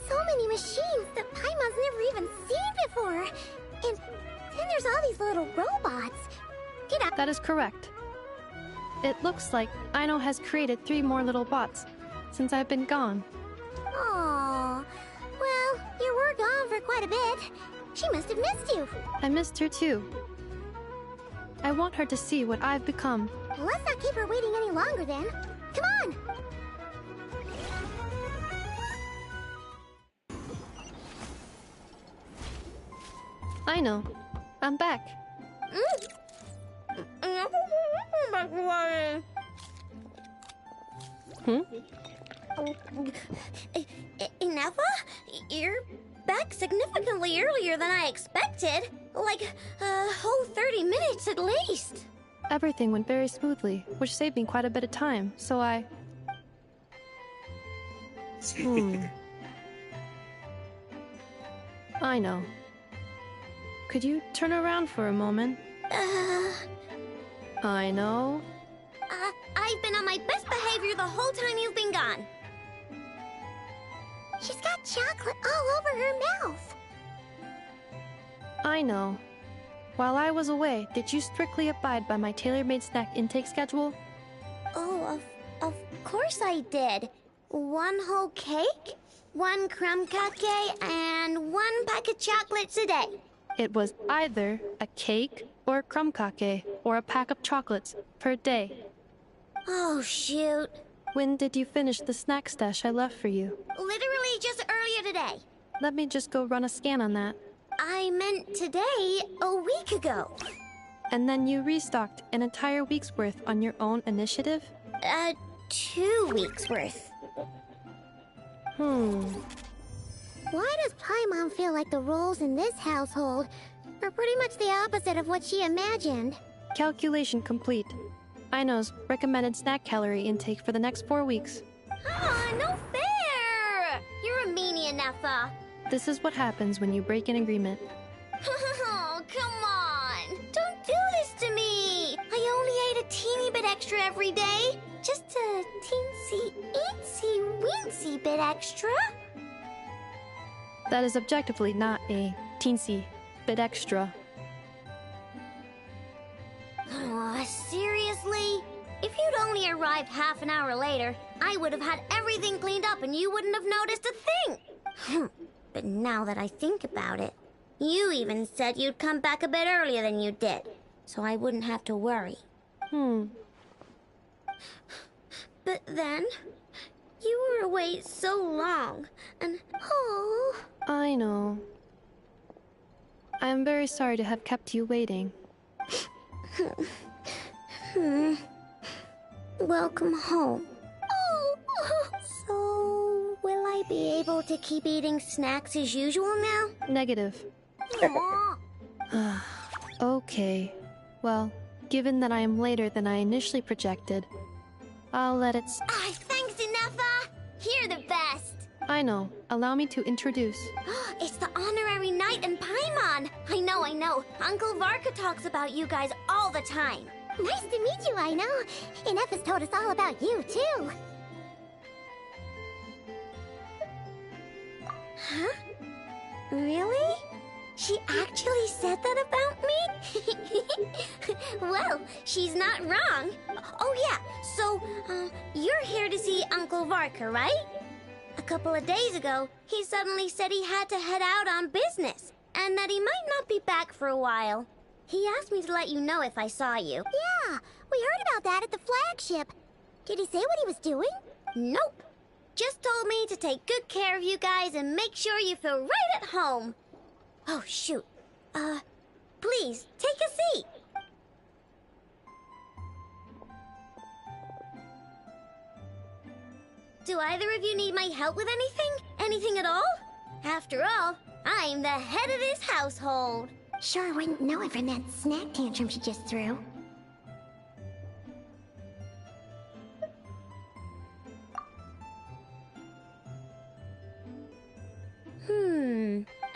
So many machines that Paimon's never even seen before. And then there's all these little robots. That is correct. It looks like Aino has created 3 more little bots since I've been gone. Aww. Well, you were gone for quite a bit. She must have missed you. I missed her too. I want her to see what I've become. Well, let's not keep her waiting any longer then. Come on! Aino, I'm back. Ineffa? You're back significantly earlier than I expected. Like a whole 30 minutes at least. Everything went very smoothly, which saved me quite a bit of time, so I... I know. Could you turn around for a moment? I know. I've been on my best behavior the whole time you've been gone. She's got chocolate all over her mouth. I know. While I was away, did you strictly abide by my tailor-made snack intake schedule? Oh, Of course I did. 1 whole cake, 1 crumb cupcake, and 1 pack of chocolates a day. It was either a cake or a crumb cake or a pack of chocolates per day. Oh, shoot. When did you finish the snack stash I left for you? Literally just earlier today. Let me just go run a scan on that. I meant today, a week ago. And then you restocked an entire week's worth on your own initiative? 2 weeks worth. Why does Paimon feel like the roles in this household are pretty much the opposite of what she imagined? Calculation complete. Aino's recommended snack calorie intake for the next 4 weeks. No fair! You're a meanie, Nefa. This is what happens when you break an agreement. Oh, come on! Don't do this to me! I only ate a teeny bit extra every day. Just a teensy-eensy-weensy bit extra. That is objectively not a teensy bit extra. Aw, seriously? If you'd only arrived half an hour later, I would have had everything cleaned up and you wouldn't have noticed a thing. But now that I think about it, you even said you'd come back a bit earlier than you did, so I wouldn't have to worry. But then, you were away so long, and oh... I know. I am very sorry to have kept you waiting. Welcome home. Oh, so will I be able to keep eating snacks as usual now? Negative. Aw. Okay. Well, given that I am later than I initially projected, I'll let it Thanks, Inefa! You're the best! I know. Allow me to introduce. It's the honorary knight and Paimon! I know. Uncle Varka talks about you guys all the time. Nice to meet you, I know. Inefa's told us all about you, too. Huh? Really? She actually said that about me? Well, she's not wrong. Oh yeah, so, you're here to see Uncle Varka, right? A couple of days ago, he suddenly said he had to head out on business, and that he might not be back for a while. He asked me to let you know if I saw you. Yeah, we heard about that at the flagship. Did he say what he was doing? Nope. Just told me to take good care of you guys and make sure you feel right at home. Oh, shoot. Please, take a seat. Do either of you need my help with anything? Anything at all? After all, I'm the head of this household. Sure wouldn't know it from that snack tantrum she just threw.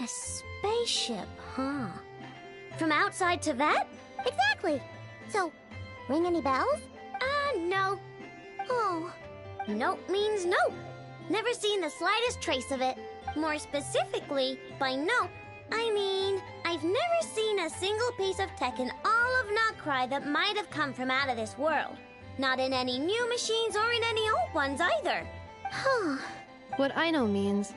A spaceship, huh? From outside to that? Exactly. So, ring any bells? No. Oh. Nope means nope. Never seen the slightest trace of it. More specifically, by nope, I mean, I've never seen a single piece of tech in all of Notcry that might have come from out of this world. Not in any new machines or in any old ones either. Huh. What Aino means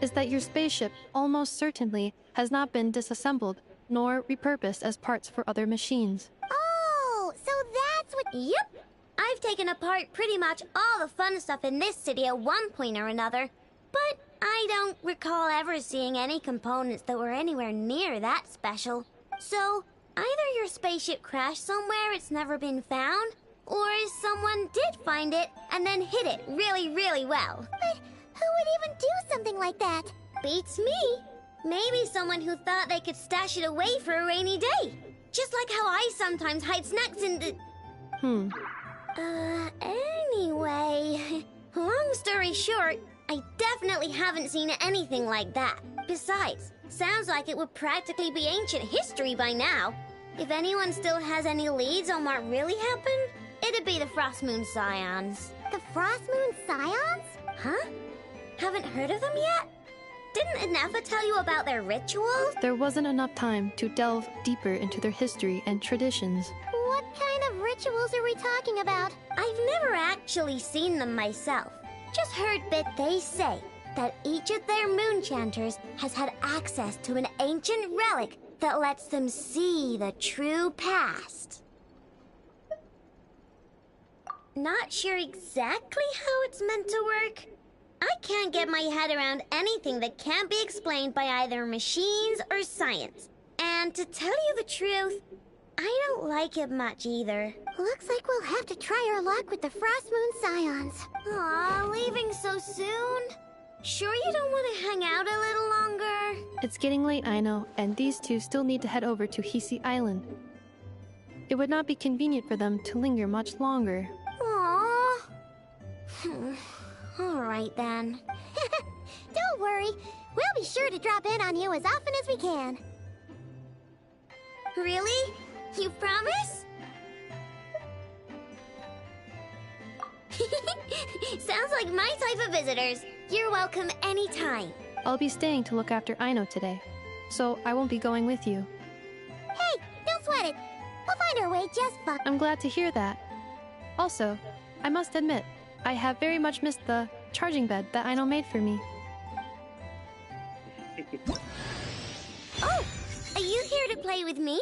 is that your spaceship almost certainly has not been disassembled nor repurposed as parts for other machines. Oh, so that's what... Yep. I've taken apart pretty much all the fun stuff in this city at one point or another, but I don't recall ever seeing any components that were anywhere near that special. So, either your spaceship crashed somewhere it's never been found, or someone did find it and then hid it really, really well. But who would even do something like that? Beats me. Maybe someone who thought they could stash it away for a rainy day. Just like how I sometimes hide snacks in the... Anyway, long story short, I definitely haven't seen anything like that. Besides, sounds like it would practically be ancient history by now. If anyone still has any leads on what really happened, it'd be the Frost Moon Scions. The Frost Moon Scions? Huh? Haven't heard of them yet? Didn't Inefa tell you about their rituals? There wasn't enough time to delve deeper into their history and traditions. What kind of of rituals are we talking about? I've never actually seen them myself. Just heard they say that each of their moon chanters has had access to an ancient relic that lets them see the true past. Not sure exactly how it's meant to work. I can't get my head around anything that can't be explained by either machines or science. And to tell you the truth, I don't like it much either. Looks like we'll have to try our luck with the Frost Moon Scions. Aw, leaving so soon? Sure you don't want to hang out a little longer? It's getting late, I know, and these two still need to head over to Hisi Island. It would not be convenient for them to linger much longer. Aww. Alright then. Don't worry, we'll be sure to drop in on you as often as we can. Really? You promise? Sounds like my type of visitors. You're welcome anytime. I'll be staying to look after Aino today, so I won't be going with you. Hey, don't sweat it. We'll find our way just fine. I'm glad to hear that. Also, I must admit, I have very much missed the charging bed that Aino made for me. Oh, are you here to play with me?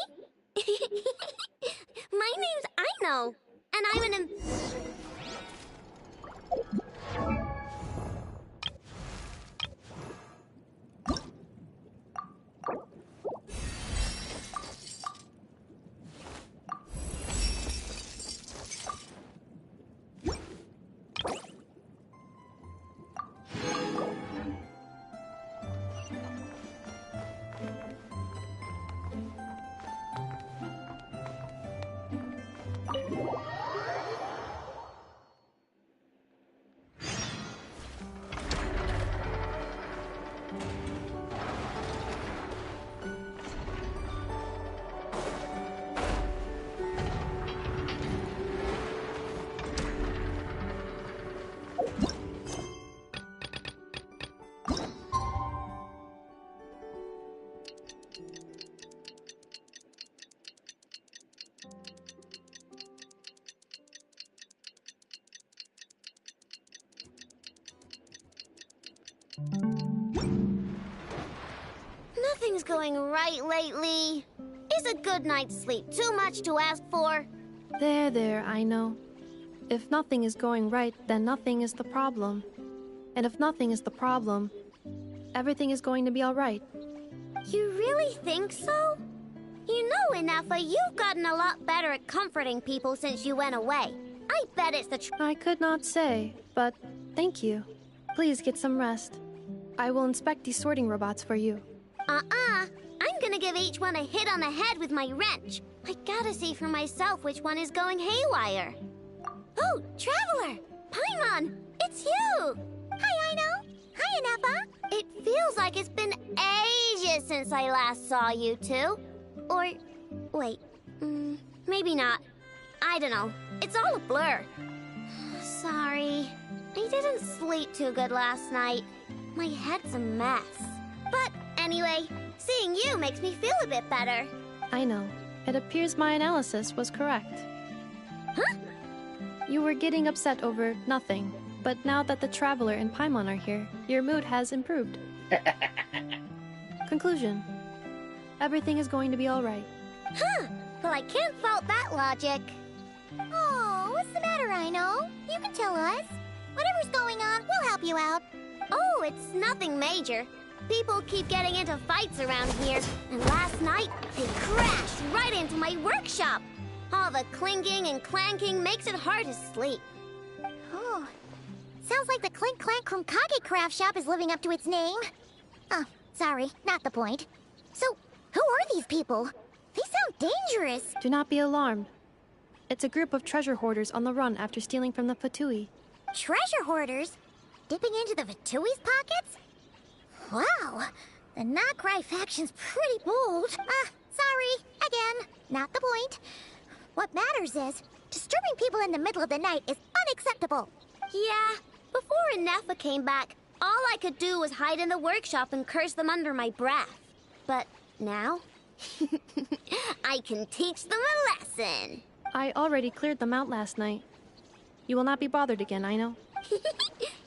My name's Aino, and I'm an Nothing's going right lately. Is a good night's sleep too much to ask for? There, Aino. If nothing is going right, then nothing is the problem. And if nothing is the problem, everything is going to be alright. You really think so? You know, Inefa, you've gotten a lot better at comforting people since you went away. I bet it's the I could not say, but thank you. Please get some rest. I will inspect these sorting robots for you. I'm gonna give each one a hit on the head with my wrench. I gotta see for myself which one is going haywire. Oh, Traveler! Paimon! It's you! Hi, Aino. Hi, Inefa. It feels like it's been ages since I last saw you two. Or, wait, maybe not. I don't know. It's all a blur. Sorry. I didn't sleep too good last night. My head's a mess. But anyway, seeing you makes me feel a bit better. I know. It appears my analysis was correct. Huh? You were getting upset over nothing, but now that the Traveler and Paimon are here, your mood has improved. Conclusion. Everything is going to be alright. Huh. Well, I can't fault that logic. Oh, what's the matter, Aino? You can tell us. Whatever's going on, we'll help you out. Oh, it's nothing major. People keep getting into fights around here, and last night, they crashed right into my workshop. All the clinking and clanking makes it hard to sleep. Oh, sounds like the Clink Clank Krumkage craft shop is living up to its name. Oh, sorry, not the point. So, who are these people? They sound dangerous. Do not be alarmed. It's a group of treasure hoarders on the run after stealing from the Fatui. Treasure hoarders? Dipping into the Fatui's pockets? Wow, the Notcry faction's pretty bold. Sorry, again, not the point. What matters is, disturbing people in the middle of the night is unacceptable. Yeah, before Inefa came back, all I could do was hide in the workshop and curse them under my breath. But now, I can teach them a lesson. I already cleared them out last night. You will not be bothered again, I know.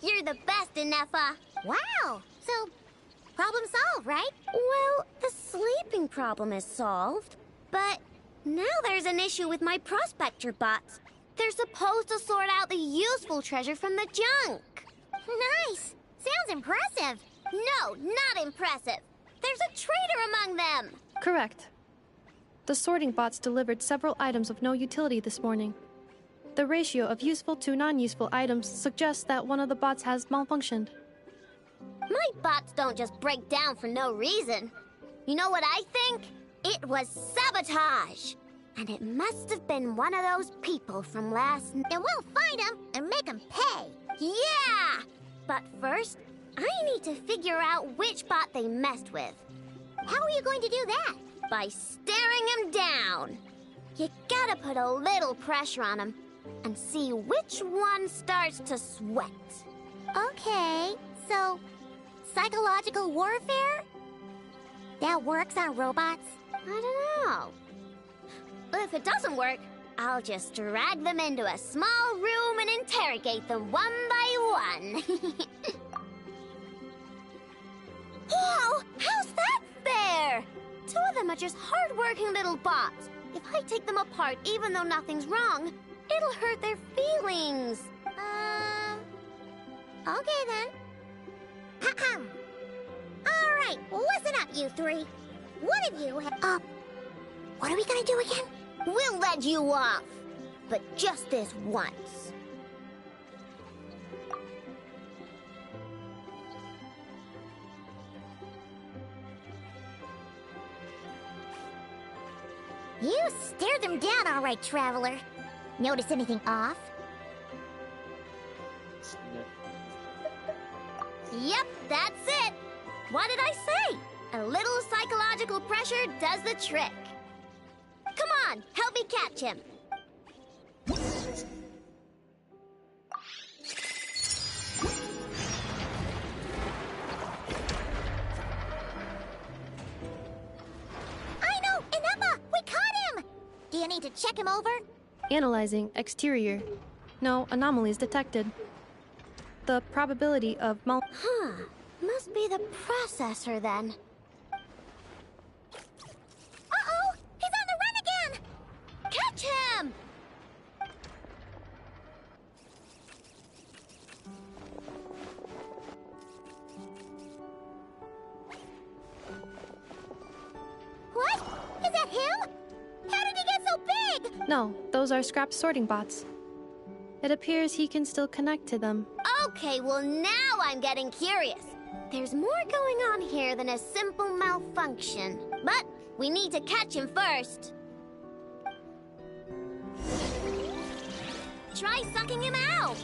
You're the best, Ineffa. Wow. So, problem solved, right? Well, the sleeping problem is solved. But now there's an issue with my prospector bots. They're supposed to sort out the useful treasure from the junk. Nice. Sounds impressive. No, not impressive. There's a traitor among them. Correct. The sorting bots delivered several items of no utility this morning. The ratio of useful to non-useful items suggests that one of the bots has malfunctioned. My bots don't just break down for no reason. You know what I think? It was sabotage. And it must have been one of those people from last night. And we'll find them and make them pay. Yeah! But first, I need to figure out which bot they messed with. How are you going to do that? By staring him down. You gotta put a little pressure on him and see which one starts to sweat. Okay, so psychological warfare? That works on robots? I don't know. But if it doesn't work, I'll just drag them into a small room and interrogate them one by one. Whoa! How's that fair? Two of them are just hard-working little bots. If I take them apart even though nothing's wrong, it'll hurt their feelings. Okay then. All right, listen up, you three. One of you what are we gonna do again? We'll let you off, but just this once. You stared them down all right, Traveler. Notice anything off? Yep, that's it. What did I say? A little psychological pressure does the trick. Come on, help me catch him. Aino, Ineffa, we caught him! Do you need to check him over? Analyzing exterior. No anomalies detected. The probability of Huh. Must be the processor then. Uh-oh! He's on the run again! Catch him! What? Is that him? How did he get so big? No, those are scrap sorting bots. It appears he can still connect to them. Okay, well now I'm getting curious. There's more going on here than a simple malfunction. But we need to catch him first. Try sucking him out!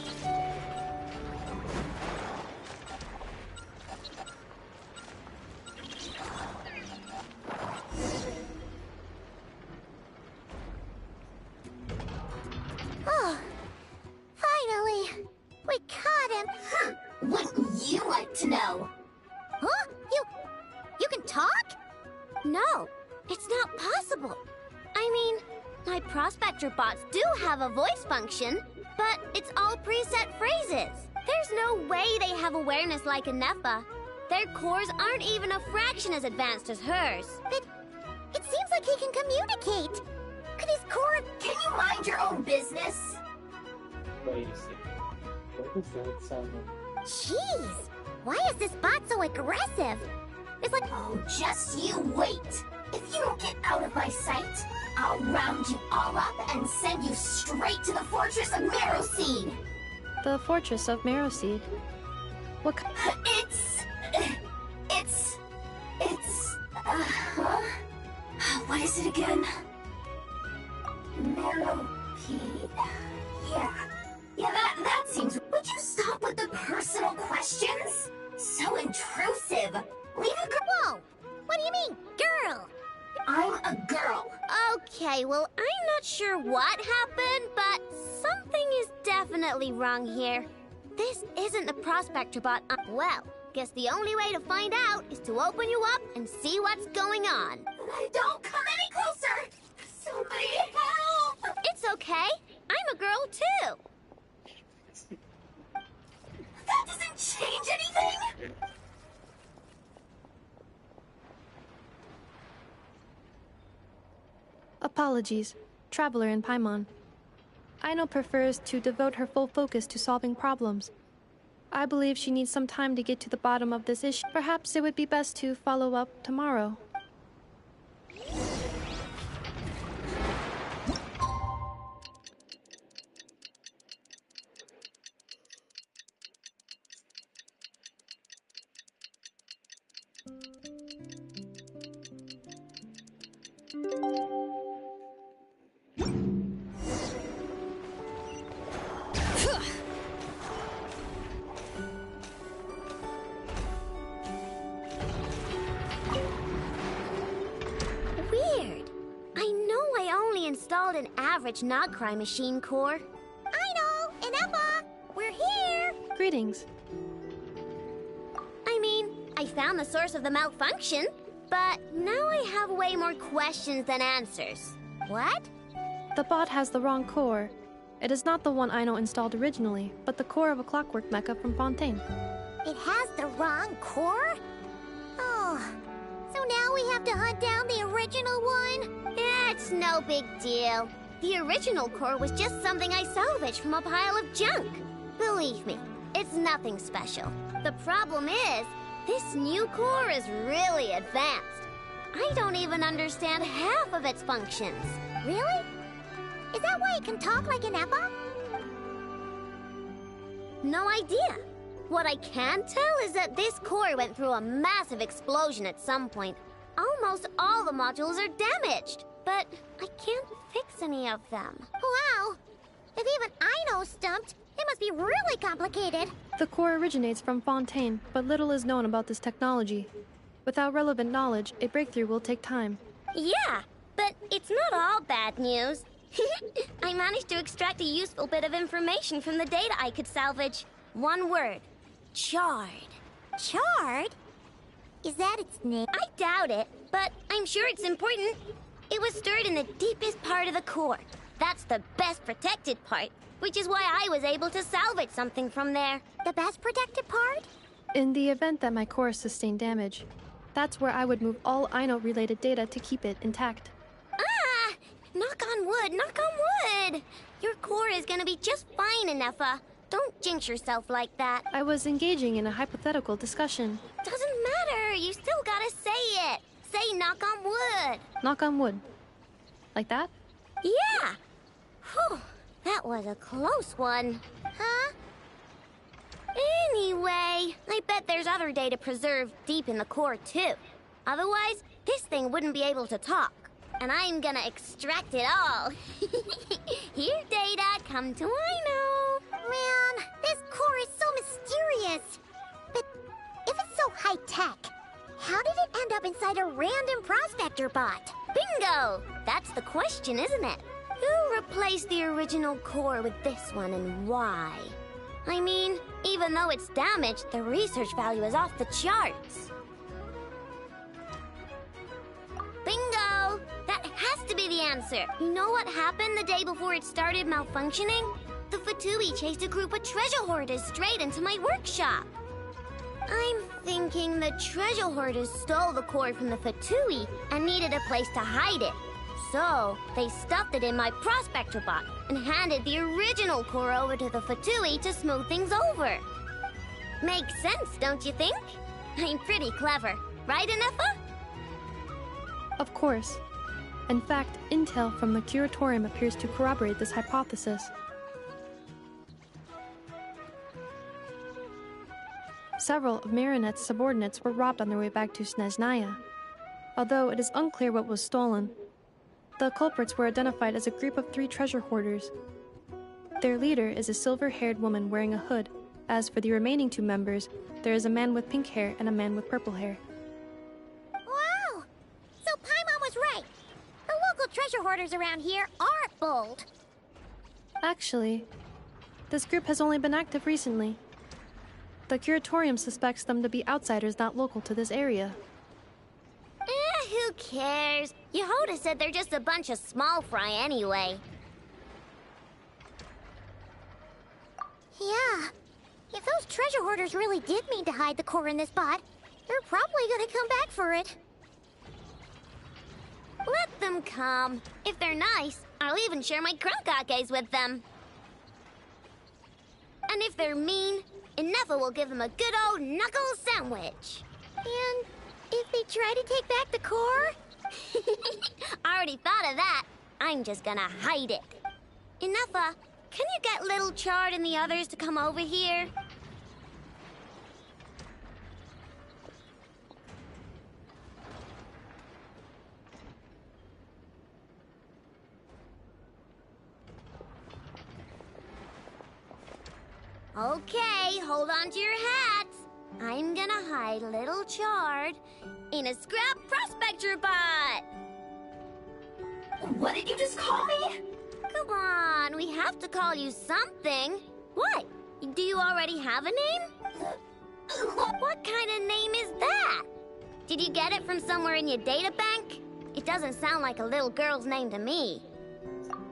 Oh, finally! We caught him! Wouldn't you like to know? Huh? You can talk? No, it's not possible. I mean, my prospector bots do have a voice function, but it's all preset phrases. There's no way they have awareness like Ineffa. Their cores aren't even a fraction as advanced as hers. But it seems like he can communicate. Could his core... Can you mind your own business? Wait a second. What does that sound like? Jeez, why is this bot so aggressive? It's like... Oh, just you wait. If you don't get out of my sight, I'll round you all up and send you straight to the Fortress of Meroseed. The Fortress of Meroseed? What What is it again? Meropede. Yeah, that seems... Would you stop with the personal questions? So intrusive. Leave a girl... Whoa! What do you mean, girl? I'm a girl. Okay, well, I'm not sure what happened, but something is definitely wrong here. This isn't the prospector bot. Well, guess the only way to find out is to open you up and see what's going on. Don't come any closer! Somebody help! It's okay. I'm a girl, too. That doesn't change anything! Apologies, Traveler and Paimon. Aino prefers to devote her full focus to solving problems. I believe she needs some time to get to the bottom of this issue. Perhaps it would be best to follow up tomorrow. Weird. I know I only installed an average Nogcry machine core. Aino and Effa, we're here! Greetings. I mean, I found the source of the malfunction, but now I have way more questions than answers. What? The bot has the wrong core. It is not the one Aino installed originally, but the core of a clockwork mecha from Fontaine. It has the wrong core? Oh, so now we have to hunt down the original one? It's no big deal. The original core was just something I salvaged from a pile of junk. Believe me, it's nothing special. The problem is, this new core is really advanced. I don't even understand half of its functions. Really? Is that why it can talk like an Effa? No idea. What I can tell is that this core went through a massive explosion at some point. Almost all the modules are damaged, but I can't fix any of them. Wow! If even Aino's stumped, it must be really complicated. The core originates from Fontaine, but little is known about this technology. Without relevant knowledge, a breakthrough will take time. Yeah, but it's not all bad news. I managed to extract a useful bit of information from the data I could salvage. One word. Charred. Charred? Is that its name? I doubt it, but I'm sure it's important. It was stored in the deepest part of the core. That's the best protected part, which is why I was able to salvage something from there. The best protected part? In the event that my core sustained damage, that's where I would move all Aino-related data to keep it intact. Ah! Knock on wood, knock on wood! Your core is gonna be just fine, Effa. Don't jinx yourself like that. I was engaging in a hypothetical discussion. Doesn't matter, you still gotta say it. Say knock on wood. Knock on wood. Like that? Yeah! Whew, that was a close one. Huh? Anyway, I bet there's other data preserved deep in the core, too. Otherwise, this thing wouldn't be able to talk. And I'm gonna extract it all. Here, data, come to Aino. Man, this core is so mysterious. But if it's so high-tech, how did it end up inside a random prospector bot? Bingo! That's the question, isn't it? Who replaced the original core with this one and why? I mean, even though it's damaged, the research value is off the charts. Bingo! That has to be the answer. You know what happened the day before it started malfunctioning? The Fatui chased a group of treasure hoarders straight into my workshop. I'm thinking the treasure hoarders stole the core from the Fatui and needed a place to hide it. So, they stuffed it in my prospector bot and handed the original core over to the Fatui to smooth things over. Makes sense, don't you think? I'm pretty clever, right, Effa? Of course. In fact, intel from the Curatorium appears to corroborate this hypothesis. Several of Marinette's subordinates were robbed on their way back to Snezhnaya. Although it is unclear what was stolen, the culprits were identified as a group of 3 treasure hoarders. Their leader is a silver-haired woman wearing a hood. As for the remaining 2 members, there is a man with pink hair and a man with purple hair. Wow! So Paimon was right. The local treasure hoarders around here aren't bold. Actually, this group has only been active recently. The Curatorium suspects them to be outsiders not local to this area. Who cares? Yehuda said they're just a bunch of small fry anyway. If those treasure hoarders really did mean to hide the core in this spot, they're probably gonna come back for it. Let them come. If they're nice, I'll even share my crunkakes with them. And if they're mean, Inefa will give them a good old knuckle sandwich. And if they try to take back the core? I already thought of that. I'm just gonna hide it. Inefa, can you get Little Chard and the others to come over here? Okay, hold on to your hats. I'm gonna hide Little Chard in a scrap prospector bot. What did you just call me? Come on, we have to call you something. What? Do you already have a name? What kind of name is that? Did you get it from somewhere in your data bank? It doesn't sound like a little girl's name to me.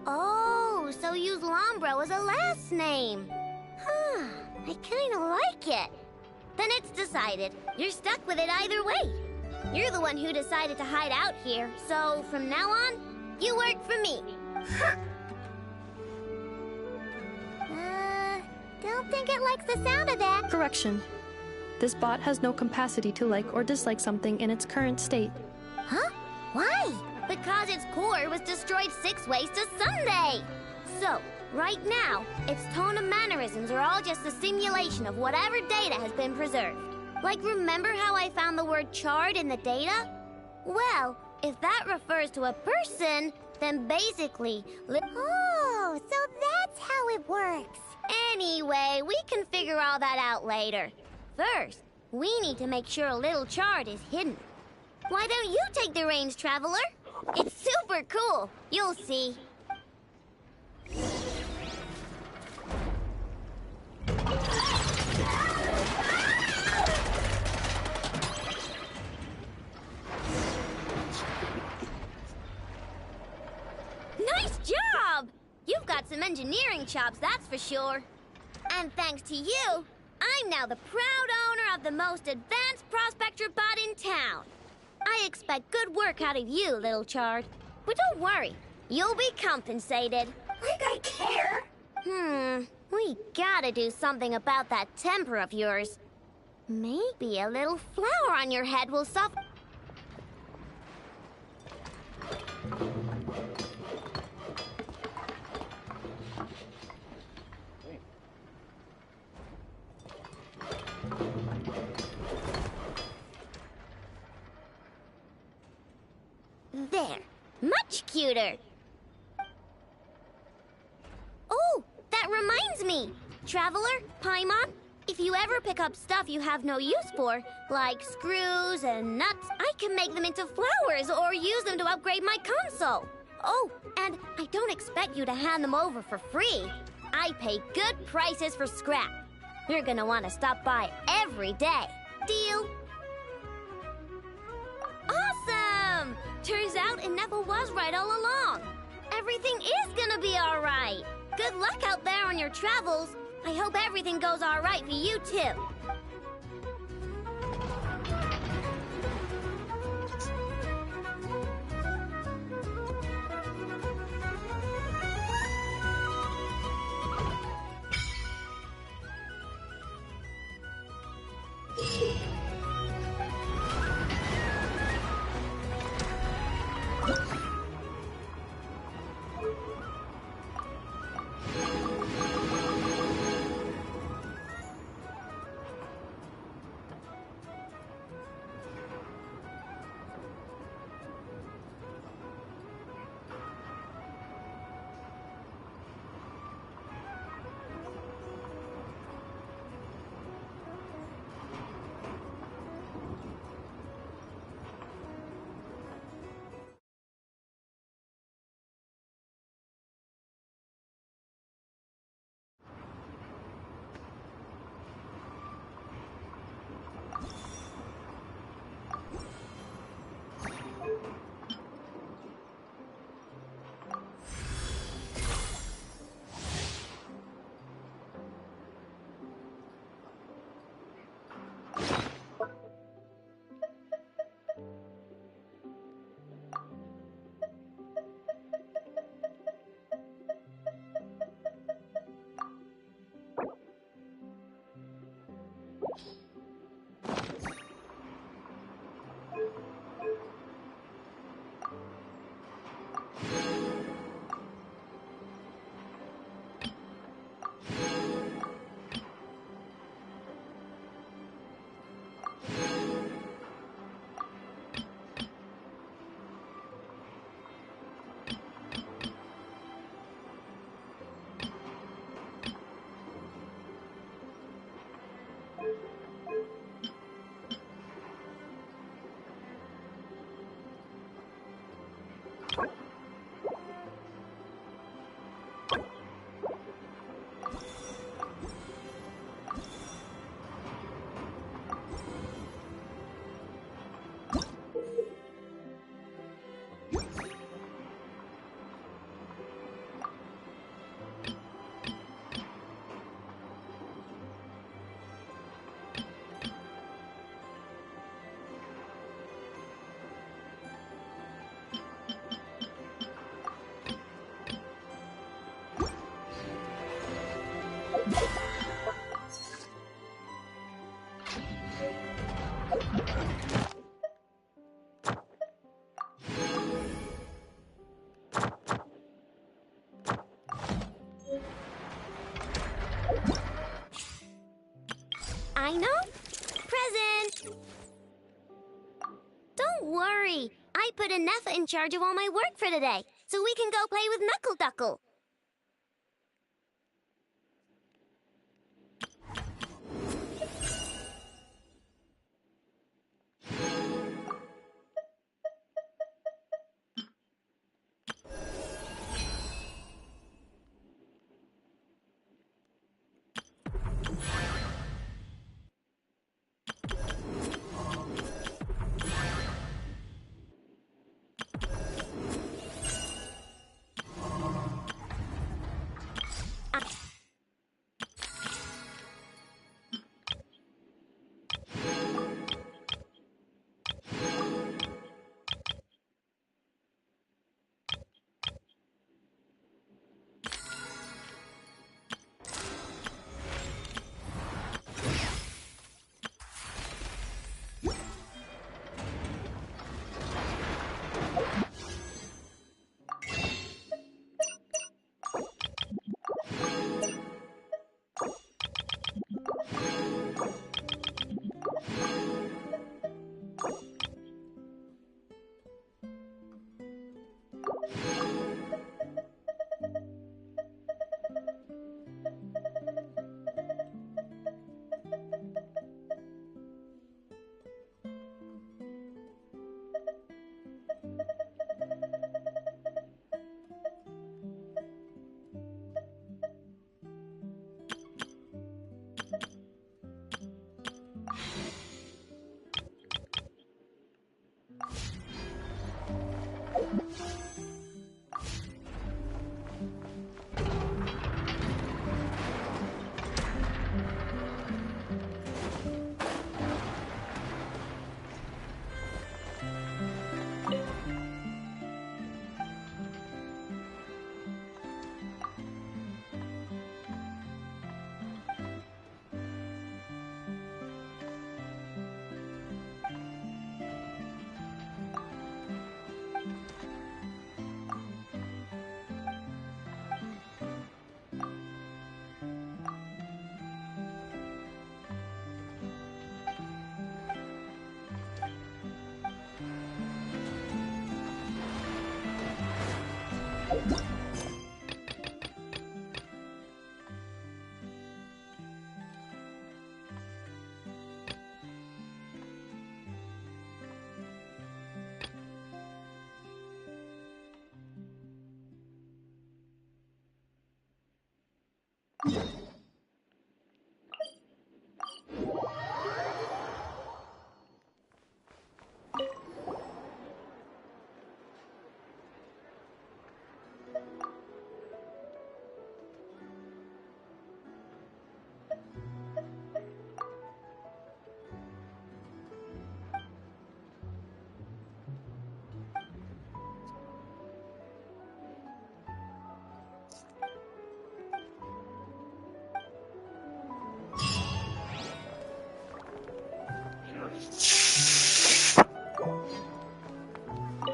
Oh, so use Lombro as a last name. Huh, I kinda like it. Then it's decided. You're stuck with it either way. You're the one who decided to hide out here, so from now on, you work for me. Don't think it likes the sound of that. Correction. This bot has no capacity to like or dislike something in its current state. Huh? Why? Because its core was destroyed 6 ways to Sunday. So, right now, its tone and mannerisms are all just a simulation of whatever data has been preserved. Like, remember how I found the word chard in the data? Well, if that refers to a person, then basically... Oh, so that's how it works. Anyway, we can figure all that out later. First, we need to make sure Little Chard is hidden. Why don't you take the reins, Traveler? It's super cool. You'll see. Nice job! You've got some engineering chops, that's for sure. And thanks to you, I'm now the proud owner of the most advanced prospector bot in town. I expect good work out of you, Little Chard. But don't worry, you'll be compensated. Like I care. We gotta do something about that temper of yours. Maybe a little flower on your head will soften. There, much cuter. Oh, that reminds me. Traveler, Paimon, if you ever pick up stuff you have no use for, like screws and nuts, I can make them into flowers or use them to upgrade my console. Oh, and I don't expect you to hand them over for free. I pay good prices for scrap. You're gonna want to stop by every day. Deal? Awesome! Turns out Inefa was right all along. Everything is gonna be all right. Good luck out there on your travels. I hope everything goes all right for you, too. Aino? Present! Don't worry. I put Anefa in charge of all my work for today, so we can go play with Knuckle Duckle.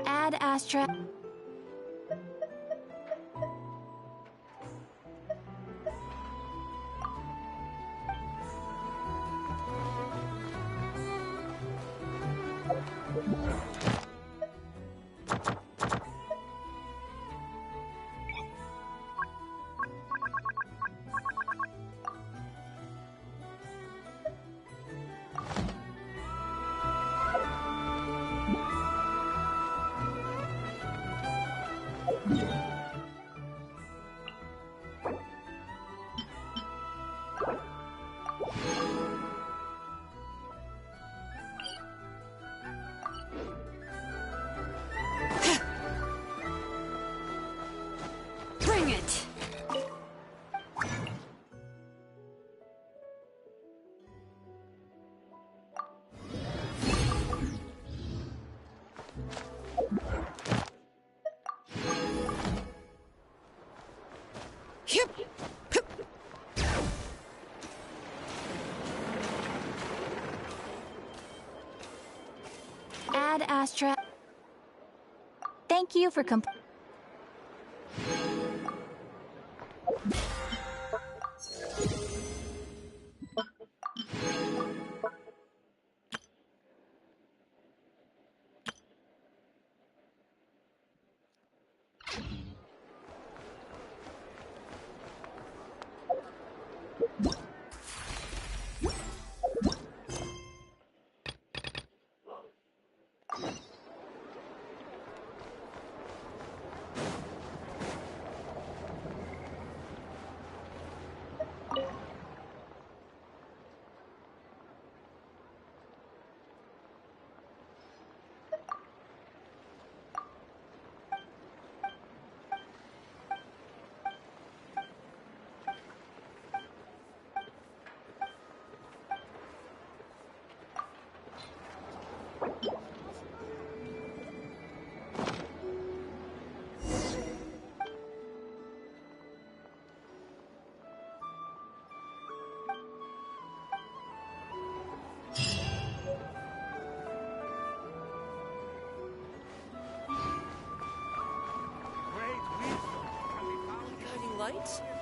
Ad Astra. Bring it! Ad Astra. Thank you for right.